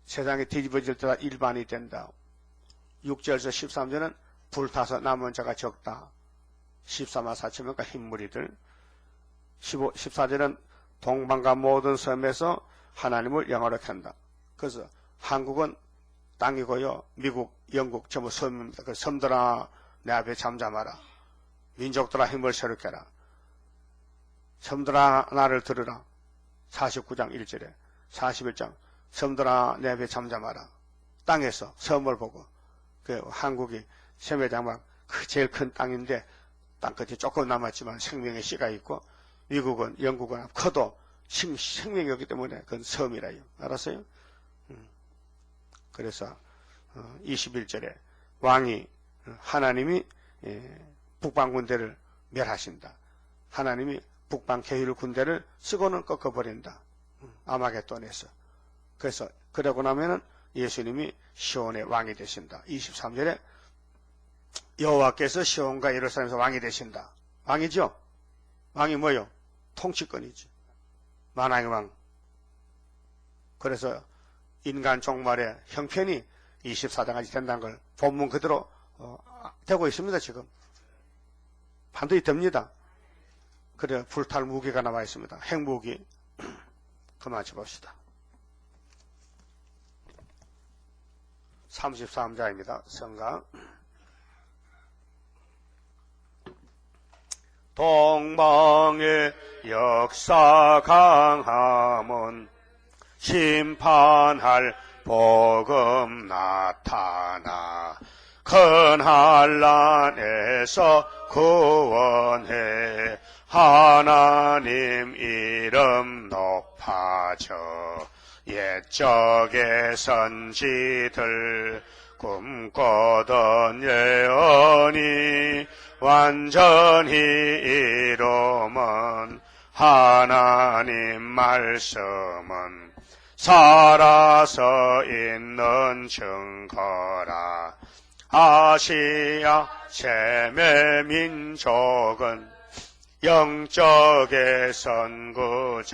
세상이 뒤집어질 때가 일반이 된다. 6절에서 13절은 불타서 남은 자가 적다. 13만 4천명과 흰무리들. 14절은 동방과 모든 섬에서 하나님을 영화롭게 한다. 그래서 한국은 땅이고요. 미국, 영국 전부 섬입니다. 그 섬들아 내 앞에 잠잠하라. 민족들아 힘을 새롭게 하라. 섬들아 나를 들으라. 49장 1절에 41장 섬들아 내 앞에 잠잠하라. 땅에서 섬을 보고 그 한국이 세매장막 제일 큰 땅인데 땅끝이 조금 남았지만 생명의 씨가 있고 미국은 영국은 커도 생명이 없기 때문에 그건 섬이라요. 알았어요? 그래서 21절에 왕이 하나님이 북방 군대를 멸하신다. 하나님이 북방 계율 군대를 쓰고는 꺾어버린다. 아마겟돈에서. 그래서 그러고 나면은 예수님이 시온의 왕이 되신다. 23절에 여호와께서 시온과 예루살렘에서 왕이 되신다. 왕이죠? 왕이 뭐요? 통치권이지. 만왕의 왕. 그래서 인간 종말의 형편이 24장까지 된다는 걸 본문 그대로 되고 있습니다. 지금 반드시 됩니다. 그래 불탈 무기가 나와 있습니다. 핵무기. 그만 쳐봅시다. 33자입니다. 성강. 동방의 역사 강함은 심판할 복음 나타나 큰 한란에서 구원해 하나님 이름 높아져 옛적의 선지들 꿈꾸던 예언이 완전히 이루면 하나님 말씀은 살아서 있는 증거라. 아시아 셈의 민족은 영적의 선구자로다.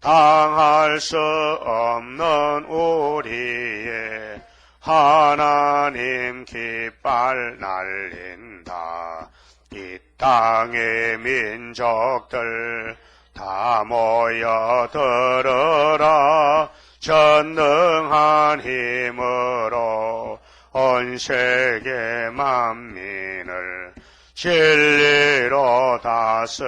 당할 수 없는 우리의 하나님 깃발 날린다. 이 땅의 민족들 다 모여들어라. 전능한 힘으로 온 세계 만민을 진리로 다스리로다.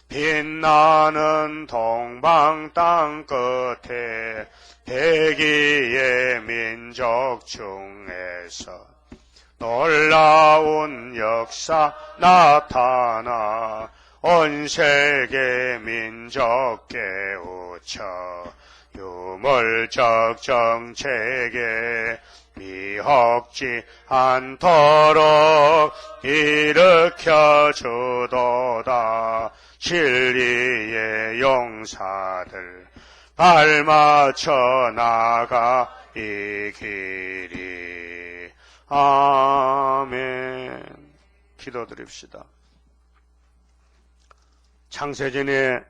빛나는 동방 땅 끝에 대기의 민족 중에서 놀라운 역사 나타나 온 세계 민족 깨우쳐 유물적 정책에 미혹지 않도록 일으켜 주도다. 진리의 용사들 발맞춰 나가 이 길이. 아멘. 기도드립시다. 창세전에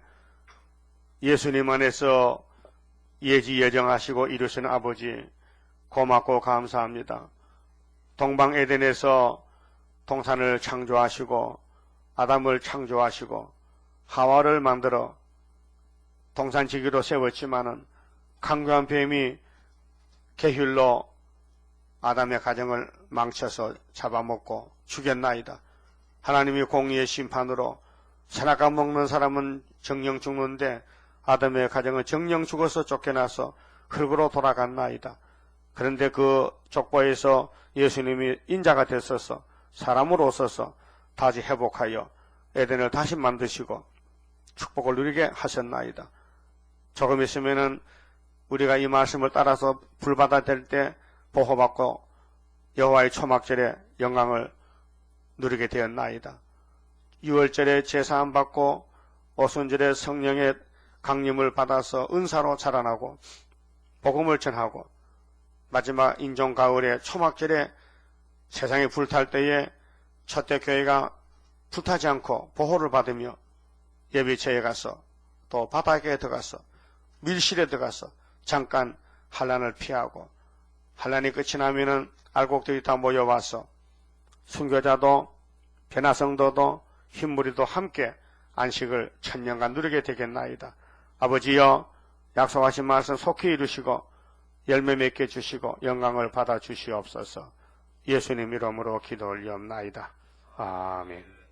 예수님 안에서 예지 예정하시고 이루시는 아버지 고맙고 감사합니다. 동방 에덴에서 동산을 창조하시고 아담을 창조하시고 하와를 만들어 동산지기로 세웠지만은 강교한 뱀이 계율로 아담의 가정을 망쳐서 잡아먹고 죽였나이다. 하나님이 공의의 심판으로 선악과 먹는 사람은 정령 죽는데 아담의 가정은 정령 죽어서 쫓겨나서 흙으로 돌아갔나이다. 그런데 그 족보에서 예수님이 인자가 됐어서 사람으로 오셔서 다시 회복하여 에덴을 다시 만드시고 축복을 누리게 하셨나이다. 조금 있으면은 우리가 이 말씀을 따라서 불바다 될 때 보호받고 여호와의 초막절에 영광을 누리게 되었나이다. 6월절에 제사함 받고 오순절에 성령의 강림을 받아서 은사로 자라나고 복음을 전하고 마지막 인종 가을에 초막절에 세상이 불탈 때에 첫대 교회가 불타지 않고 보호를 받으며 예비체에 가서 또 바다에 들어가서 밀실에 들어가서 잠깐 환난을 피하고 환난이 끝이 나면은 알곡들이 다 모여와서 순교자도 변화성도도 흰무리도 함께 안식을 천년간 누리게 되겠나이다. 아버지여 약속하신 말씀 속히 이루시고 열매 맺게 주시고 영광을 받아 주시옵소서. 예수님 이름으로 기도 올리옵나이다. 아멘.